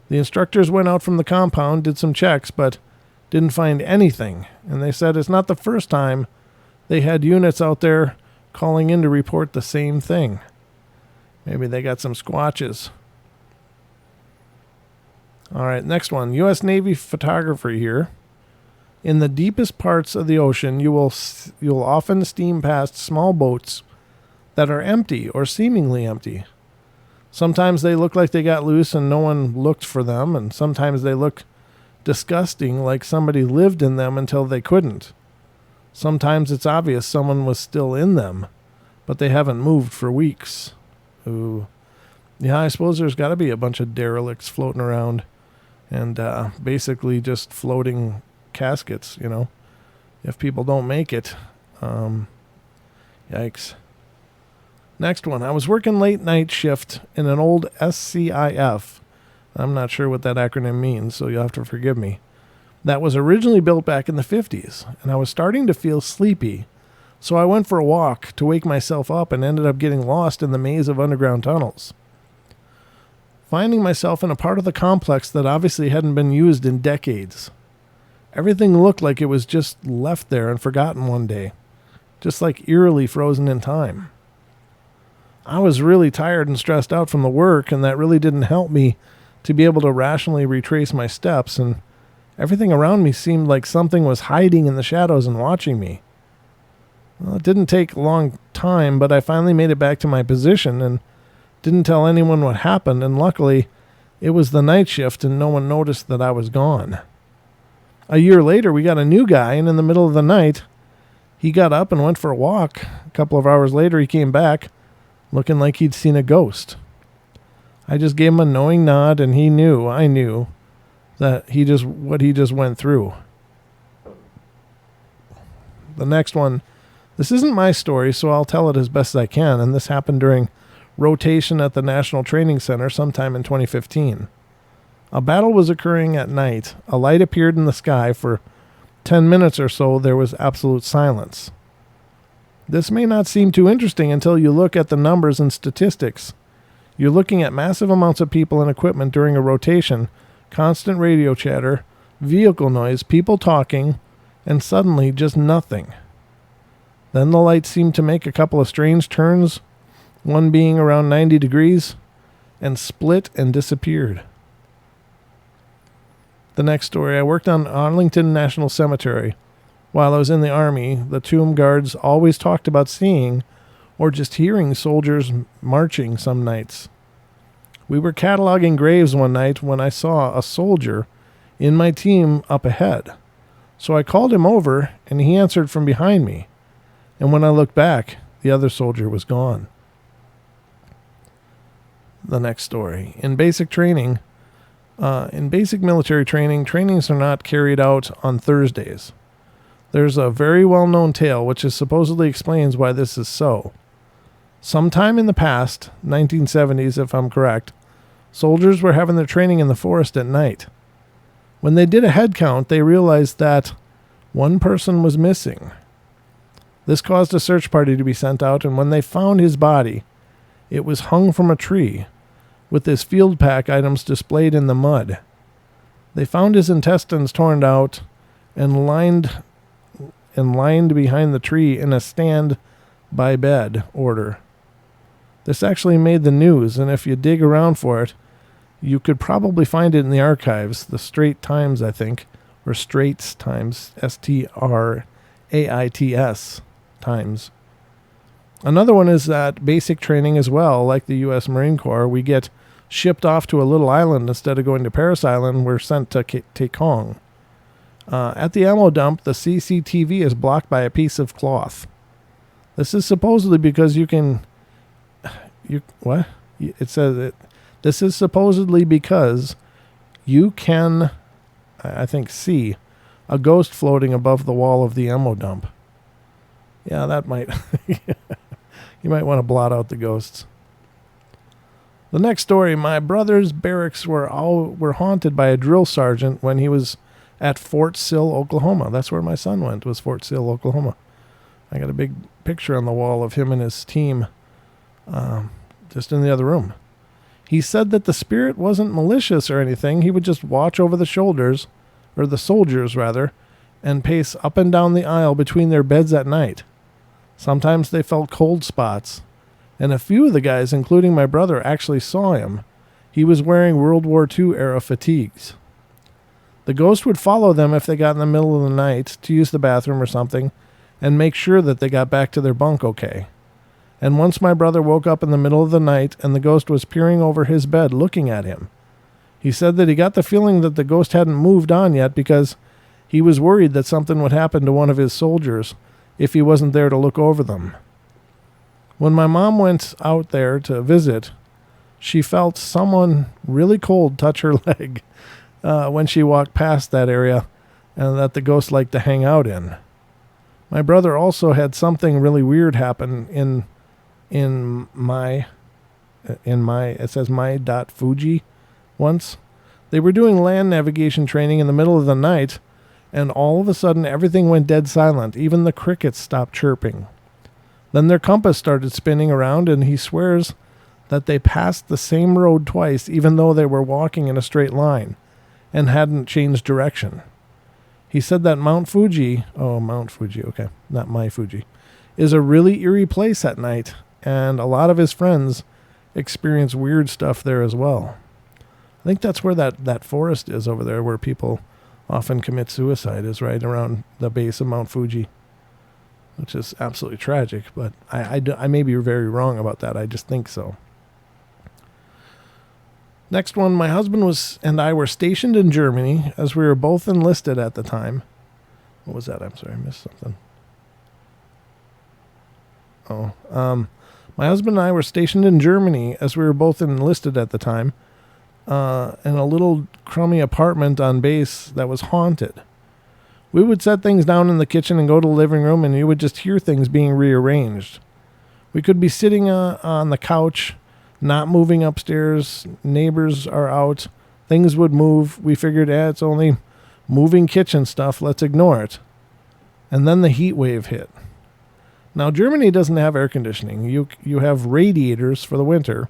The instructors went out from the compound, did some checks, but didn't find anything. And they said it's not the first time they had units out there calling in to report the same thing. Maybe they got some squatches. All right, next one. U.S. Navy photographer here. In the deepest parts of the ocean, you'll often steam past small boats that are empty or seemingly empty. Sometimes they look like they got loose and no one looked for them, and sometimes they look disgusting, like somebody lived in them until they couldn't. Sometimes it's obvious someone was still in them, but they haven't moved for weeks. Ooh. Yeah, I suppose there's got to be a bunch of derelicts floating around and basically just floating caskets, you know, if people don't make it. Yikes. Next one. I was working late night shift in an old SCIF. I'm not sure what that acronym means, so you'll have to forgive me. That was originally built back in the 50s, and I was starting to feel sleepy, so I went for a walk to wake myself up and ended up getting lost in the maze of underground tunnels. Finding myself in a part of the complex that obviously hadn't been used in decades. Everything looked like it was just left there and forgotten one day, just like eerily frozen in time. I was really tired and stressed out from the work, and that really didn't help me to be able to rationally retrace my steps, and everything around me seemed like something was hiding in the shadows and watching me. Well, it didn't take a long time, but I finally made it back to my position and didn't tell anyone what happened, and luckily it was the night shift and no one noticed that I was gone. A year later, we got a new guy, and in the middle of the night, he got up and went for a walk. A couple of hours later, he came back looking like he'd seen a ghost. I just gave him a knowing nod, and I knew that what he just went through. The next one, this isn't my story, so I'll tell it as best as I can, and this happened during rotation at the National Training Center sometime in 2015. A battle was occurring at night. A light appeared in the sky. For 10 minutes or so, there was absolute silence. This may not seem too interesting until you look at the numbers and statistics. You're looking at massive amounts of people and equipment during a rotation, constant radio chatter, vehicle noise, people talking, and suddenly just nothing. Then the light seemed to make a couple of strange turns, one being around 90 degrees, and split and disappeared. The next story, I worked on Arlington National Cemetery. While I was in the Army, the tomb guards always talked about seeing or just hearing soldiers marching some nights. We were cataloging graves one night when I saw a soldier in my team up ahead. So I called him over, and he answered from behind me. And when I looked back, the other soldier was gone. The next story. In basic military training, trainings are not carried out on Thursdays. There's a very well-known tale which supposedly explains why this is so. Sometime in the past, 1970s if I'm correct, soldiers were having their training in the forest at night. When they did a head count, they realized that one person was missing. This caused a search party to be sent out, and when they found his body, it was hung from a tree, with his field pack items displayed in the mud. They found his intestines torn out and lined behind the tree in a stand-by bed order. This actually made the news, and if you dig around for it, you could probably find it in the archives, the Straits Times, I think, or Straits Times, STRAITS Times. Another one is that basic training as well, like the U.S. Marine Corps, we get shipped off to a little island instead of going to Paris Island. We're sent to Tekong. At the ammo dump, the CCTV is blocked by a piece of cloth. This is supposedly because This is supposedly because you can, I think, see a ghost floating above the wall of the ammo dump. Yeah, that might You might want to blot out the ghosts. The next story, my brother's barracks were haunted by a drill sergeant when he was at Fort Sill, Oklahoma. That's where my son went, was Fort Sill, Oklahoma. I got a big picture on the wall of him and his team just in the other room. He said that the spirit wasn't malicious or anything. He would just watch over the shoulders, or the soldiers rather, and pace up and down the aisle between their beds at night. Sometimes they felt cold spots, and a few of the guys, including my brother, actually saw him. He was wearing World War II era fatigues. The ghost would follow them if they got in the middle of the night to use the bathroom or something, and make sure that they got back to their bunk okay. And once my brother woke up in the middle of the night and the ghost was peering over his bed looking at him. He said that he got the feeling that the ghost hadn't moved on yet because he was worried that something would happen to one of his soldiers if he wasn't there to look over them. When my mom went out there to visit, she felt someone really cold touch her leg when she walked past that area, and that the ghost liked to hang out in. My brother also had something really weird happen in my it says my.fuji once. They were doing land navigation training in the middle of the night, and all of a sudden everything went dead silent. Even the crickets stopped chirping. Then their compass started spinning around, and he swears that they passed the same road twice, even though they were walking in a straight line and hadn't changed direction. He said that Mount Fuji, okay, not my Fuji, is a really eerie place at night, and a lot of his friends experience weird stuff there as well. I think that's where that forest is over there, where people often commit suicide, is right around the base of Mount Fuji, which is absolutely tragic, but I may be very wrong about that. I just think so. Next one, my husband and I were stationed in Germany as we were both enlisted at the time. What was that? I'm sorry, I missed something. My husband and I were stationed in Germany as we were both enlisted at the time, in a little crummy apartment on base that was haunted. We would set things down in the kitchen and go to the living room, and you would just hear things being rearranged. We could be sitting on the couch, not moving upstairs. Neighbors are out. Things would move. We figured, it's only moving kitchen stuff. Let's ignore it. And then the heat wave hit. Now, Germany doesn't have air conditioning. You have radiators for the winter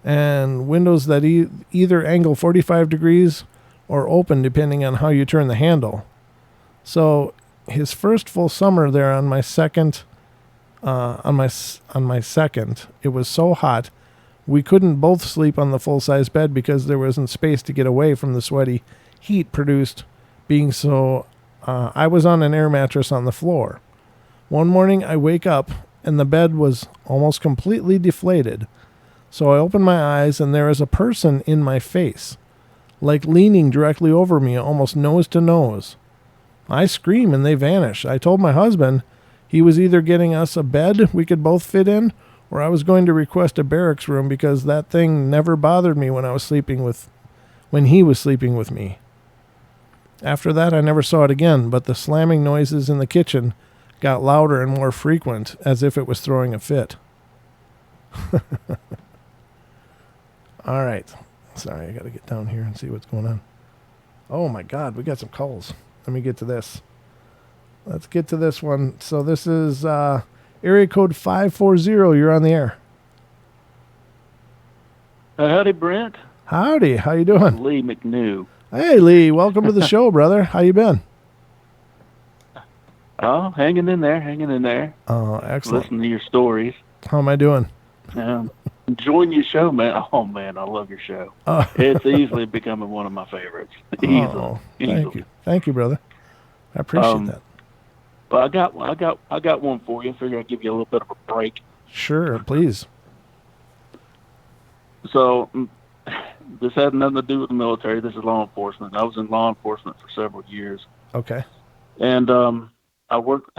and windows that either angle 45 degrees or open depending on how you turn the handle. So his first full summer there on my second, it was so hot we couldn't both sleep on the full-size bed because there wasn't space to get away from the sweaty heat produced being so... I was on an air mattress on the floor. One morning I wake up and the bed was almost completely deflated. So I open my eyes and there is a person in my face, like leaning directly over me, almost nose to nose. I scream and they vanish. I told my husband he was either getting us a bed we could both fit in, or I was going to request a barracks room because that thing never bothered me when he was sleeping with me. After that, I never saw it again, but the slamming noises in the kitchen got louder and more frequent, as if it was throwing a fit. All right. Sorry, I got to get down here and see what's going on. Oh my God, we got some calls. Let me get to this. Let's get to this one. So this is area code 540. You're on the air. Howdy, Brent. Howdy. How you doing? Lee McNew. Hey, Lee. Welcome to the show, brother. How you been? Oh, hanging in there. Oh, excellent. Listening to your stories. How am I doing? Enjoying your show, man. Oh, man, I love your show. It's easily becoming one of my favorites. Easily. Thank you, brother. I appreciate that. But I got one for you. I figure I'd give you a little bit of a break. Sure, please. So this had nothing to do with the military. This is law enforcement. I was in law enforcement for several years. Okay. And I worked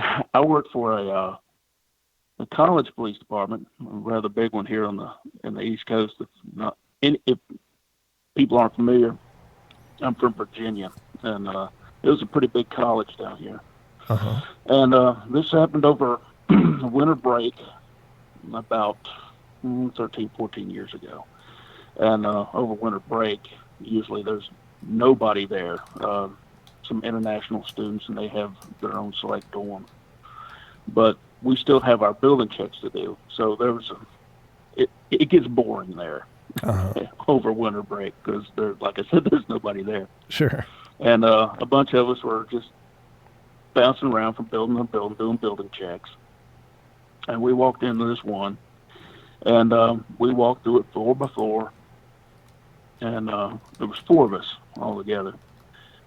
for a college police department, a rather big one here in the East Coast. If people aren't familiar, I'm from Virginia, and it was a pretty big college down here. Uh-huh. And this happened over winter break. about 13, 14 years ago. And over winter break, usually there's nobody there. Some international students, and they have their own select dorm. But we still have our building checks to do. So it gets boring there over winter break because, like I said, there's nobody there. Sure. And a bunch of us were just bouncing around from building to building, doing building checks. And we walked into this one, and we walked through it floor by floor. And there was 4 of us all together.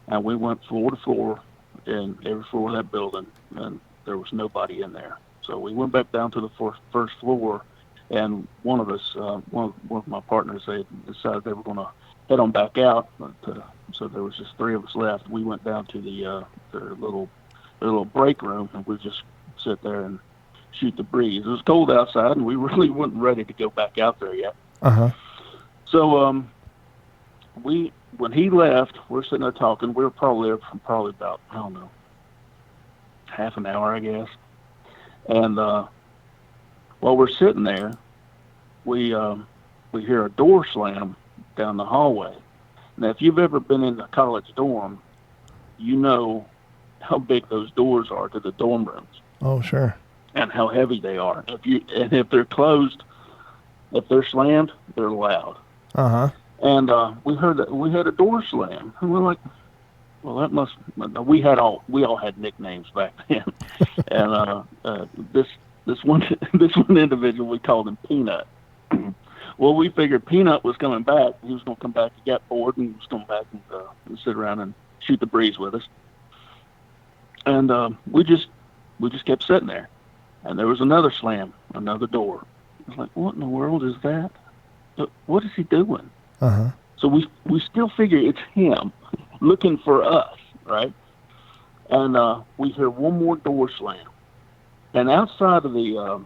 And we went floor to floor in every floor of that building, and there was nobody in there. So we went back down to the first floor, and one of us, one of my partners, they decided they were going to head on back out. So there was just 3 of us left. We went down to their little break room, and we just sit there and shoot the breeze. It was cold outside, and we really weren't ready to go back out there yet. So when he left, we're sitting there talking. We were probably there for about, I don't know, half an hour, I guess. And while we're sitting there, we hear a door slam down the hallway. Now, if you've ever been in a college dorm, you know how big those doors are to the dorm rooms. Oh, sure. And how heavy they are. If they're closed, if they're slammed, they're loud. And we heard a door slam, and we're like, well, that must. We all had nicknames back then, and this one individual, we called him Peanut. Well, we figured Peanut was coming back. He was going to come back. He got bored, and he was coming back and sit around and shoot the breeze with us. And we just kept sitting there, and there was another slam, another door. I was like, what in the world is that? What is he doing? So we still figure it's him looking for us, right? And we hear one more door slam. And outside of the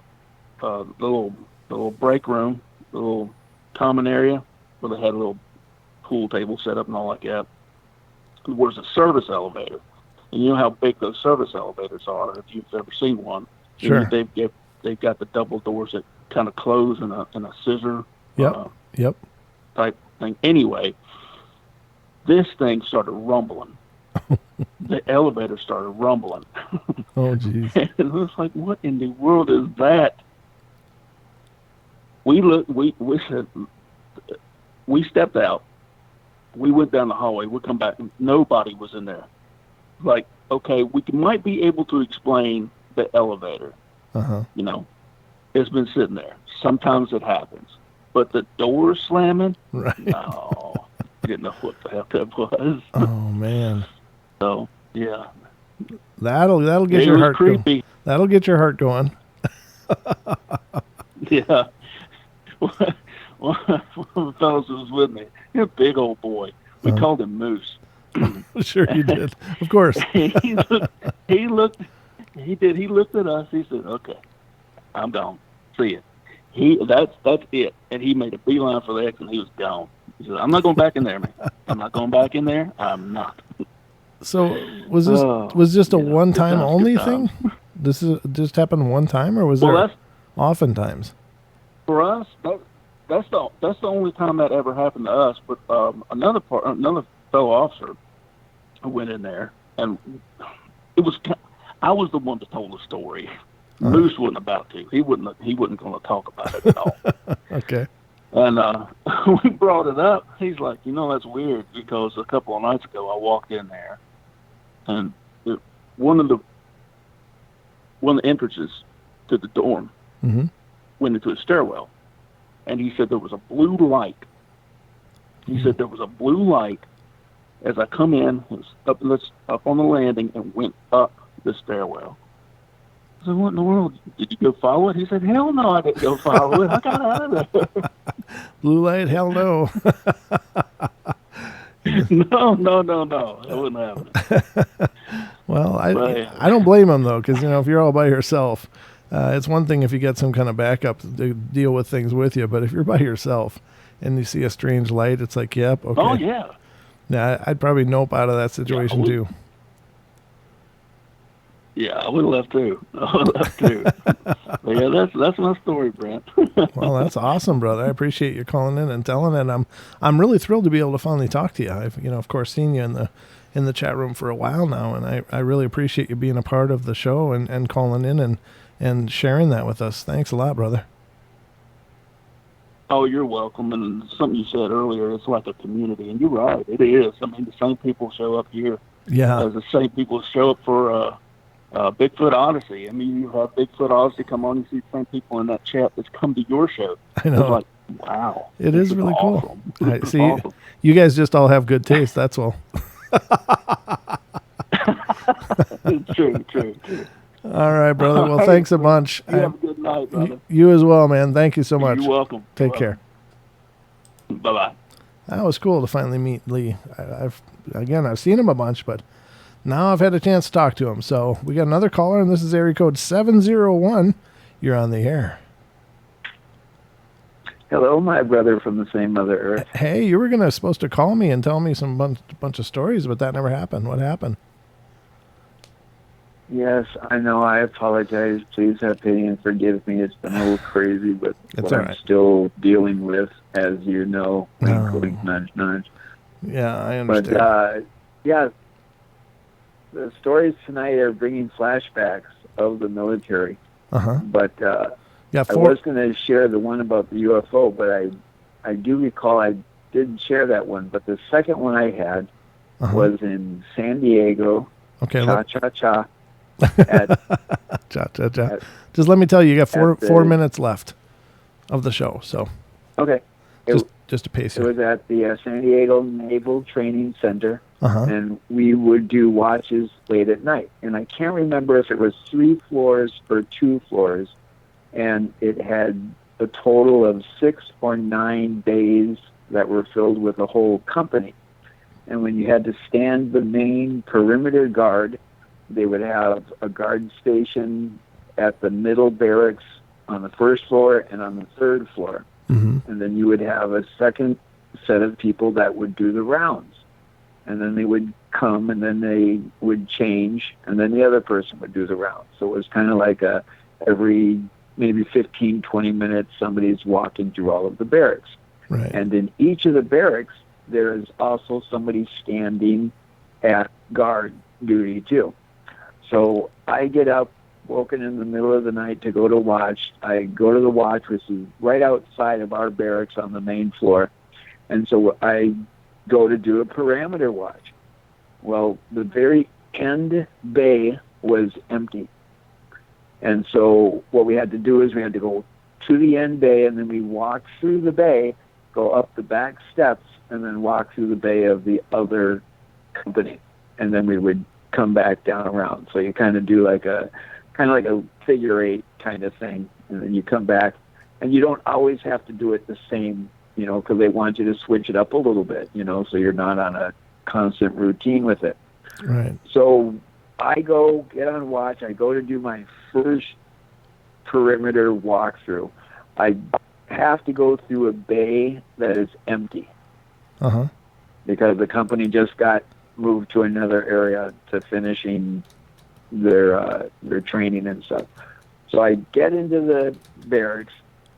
little break room, the little common area where they had a little pool table set up and all like that, was a service elevator. And you know how big those service elevators are if you've ever seen one. Sure. They've got the double doors that kind of close in a scissor. Yep. Type thing. Anyway, this thing started rumbling. The elevator started rumbling. Oh, geez. And it was like, what in the world is that? We said, we stepped out. We went down the hallway. We come back, and nobody was in there. Like, okay, we might be able to explain the elevator. You know, it's been sitting there. Sometimes it happens. But the door slamming? Right. No. I didn't know what the heck that was. Oh, man. So, yeah. That'll get your heart creepy. That'll get your heart going. Yeah. One of the fellows who was with me, he's a big old boy. We called him Moose. Sure you did. Of course. He looked at us. He said, okay, I'm gone. See ya. That's it. And he made a beeline for the exit, and he was gone. He said, I'm not going back in there, man. I'm not going back in there. I'm not. So was this a one-time only thing? This just happened one time, or was there oftentimes? For us, that's the only time that ever happened to us. But another fellow officer went in there, and I was the one that told the story. Moose wasn't about to. He wasn't going to talk about it at all. Okay. And we brought it up. He's like, that's weird because a couple of nights ago I walked in there, and one of the entrances to the dorm went into a stairwell, and he said there was a blue light. He said there was a blue light as I come in. It was up on the landing and went up the stairwell. I said, what in the world? Did you go follow it? He said, hell no, I didn't go follow it. I got out of there. Blue light, hell no. No. It wouldn't happen. Well, I don't blame him, though, because, if you're all by yourself, it's one thing if you get some kind of backup to deal with things with you, but if you're by yourself and you see a strange light, it's like, yep, okay. Oh, yeah. Yeah, I'd probably nope out of that situation, too. Yeah, I would love to. I would love to. But yeah, that's my story, Brent. Well, that's awesome, brother. I appreciate you calling in and telling it. I'm really thrilled to be able to finally talk to you. I've of course seen you in the chat room for a while now, and I really appreciate you being a part of the show and calling in and sharing that with us. Thanks a lot, brother. Oh, you're welcome. And something you said earlier, it's like a community, and you're right, it is. I mean, the same people show up here Yeah. as the same people show up for Bigfoot Odyssey. I mean, you have Bigfoot Odyssey come on, you see the same people in that chat that's come to your show. I know. It's like, wow. It this is really awesome. cool. This is See, awesome. you guys just all have good taste. That's all. True. All right, brother. Well, thanks a bunch. You have a good night, brother. You as well, man. Thank you so much. You're welcome. Take care. Bye-bye. That was cool to finally meet Lee. I've seen him a bunch, but now I've had a chance to talk to him. So we got another caller, and this is area code 701. You're on the air. Hello, my brother from the same Mother Earth. Hey, you were supposed to call me and tell me some bunch of stories, but that never happened. What happened? Yes, I know. I apologize. Please have pity and forgive me. It's been a little crazy, but It's what all I'm right. still dealing with, as you know, including nudge. Yeah, I But, understand. yeah, the stories tonight are bringing flashbacks of the military. Uh-huh. But Yeah, I was going to share the one about the UFO, but I do recall I didn't share that one. But the second one I had was in San Diego. Okay. Cha-cha-cha. Just let me tell you, you got four minutes left of the show. So okay, just to pace it you. was at the San Diego Naval Training Center, Uh-huh. and we would do watches late at night. And I can't remember if it was 3 floors or 2 floors, and it had a total of 6 or 9 days that were filled with a whole company. And when you had to stand the main perimeter guard, they would have a guard station at the middle barracks on the first floor and on the third floor. Mm-hmm. And then you would have a second set of people that would do the rounds. And then they would come and then they would change and then the other person would do the rounds. So it was kind of like every maybe 15, 20 minutes, somebody's walking through all of the barracks. Right. And in each of the barracks, there is also somebody standing at guard duty too. So I get up, woken in the middle of the night to go to watch. I go to the watch, which is right outside of our barracks on the main floor. And so I go to do a parameter watch. Well, the very end bay was empty. And so what we had to do is we had to go to the end bay, and then we walk through the bay, go up the back steps, and then walk through the bay of the other company. And then we would come back down around. So you kind of do like a figure 8 kind of thing, and then you come back, and you don't always have to do it the same, because they want you to switch it up a little bit, so you're not on a constant routine with it. Right. So I go get on watch. I go to do my first perimeter walkthrough. I have to go through a bay that is empty. Uh-huh. Because the company just got moved to another area to finishing their training and stuff. So I get into the barracks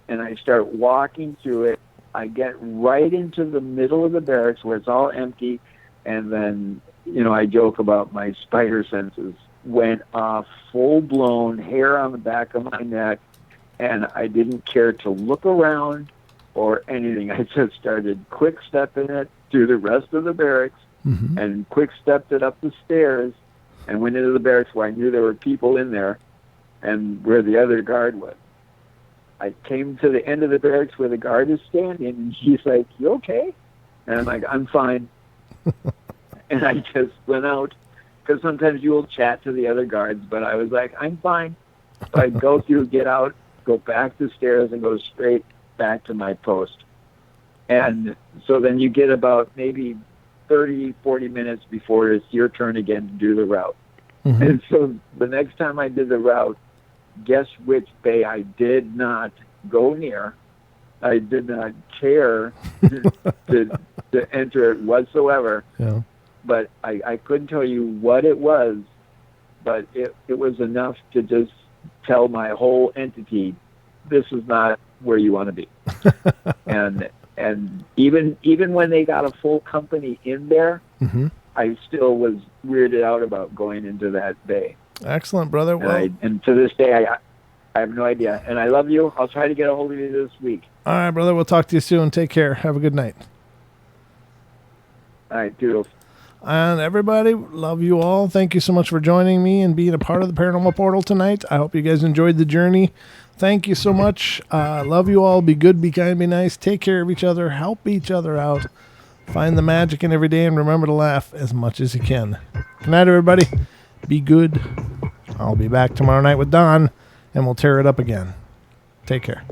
and I start walking through it. I get right into the middle of the barracks where it's all empty, and then I joke about my spider senses went off, full-blown, hair on the back of my neck, and I didn't care to look around or anything. I just started quick-stepping it through the rest of the barracks, Mm-hmm. and quick-stepped it up the stairs and went into the barracks where I knew there were people in there and where the other guard was. I came to the end of the barracks where the guard is standing, and he's like, "You okay?" And I'm like, "I'm fine." And I just went out, because sometimes you will chat to the other guards, but I was like, "I'm fine." So I go through, get out, go back the stairs, and go straight back to my post. And so then you get about maybe 30, 40 minutes before it's your turn again to do the route. Mm-hmm. And so the next time I did the route, guess which bay I did not go near? I did not care to enter it whatsoever. Yeah. But I couldn't tell you what it was, but it was enough to just tell my whole entity, this is not where you want to be. and even when they got a full company in there, Mm-hmm. I still was weirded out about going into that bay. Excellent, brother. Well, And to this day, I have no idea. And I love you. I'll try to get a hold of you this week. all right, brother. We'll talk to you soon. Take care. Have a good night. All right, doodles. And everybody, love you all. Thank you so much for joining me and being a part of the Paranormal Portal tonight. I hope you guys enjoyed the journey. Thank you so much. Love you all. Be good, be kind, be nice. Take care of each other. Help each other out. Find the magic in every day and remember to laugh as much as you can. Good night, everybody. Be good. I'll be back tomorrow night with Don, and we'll tear it up again. Take care.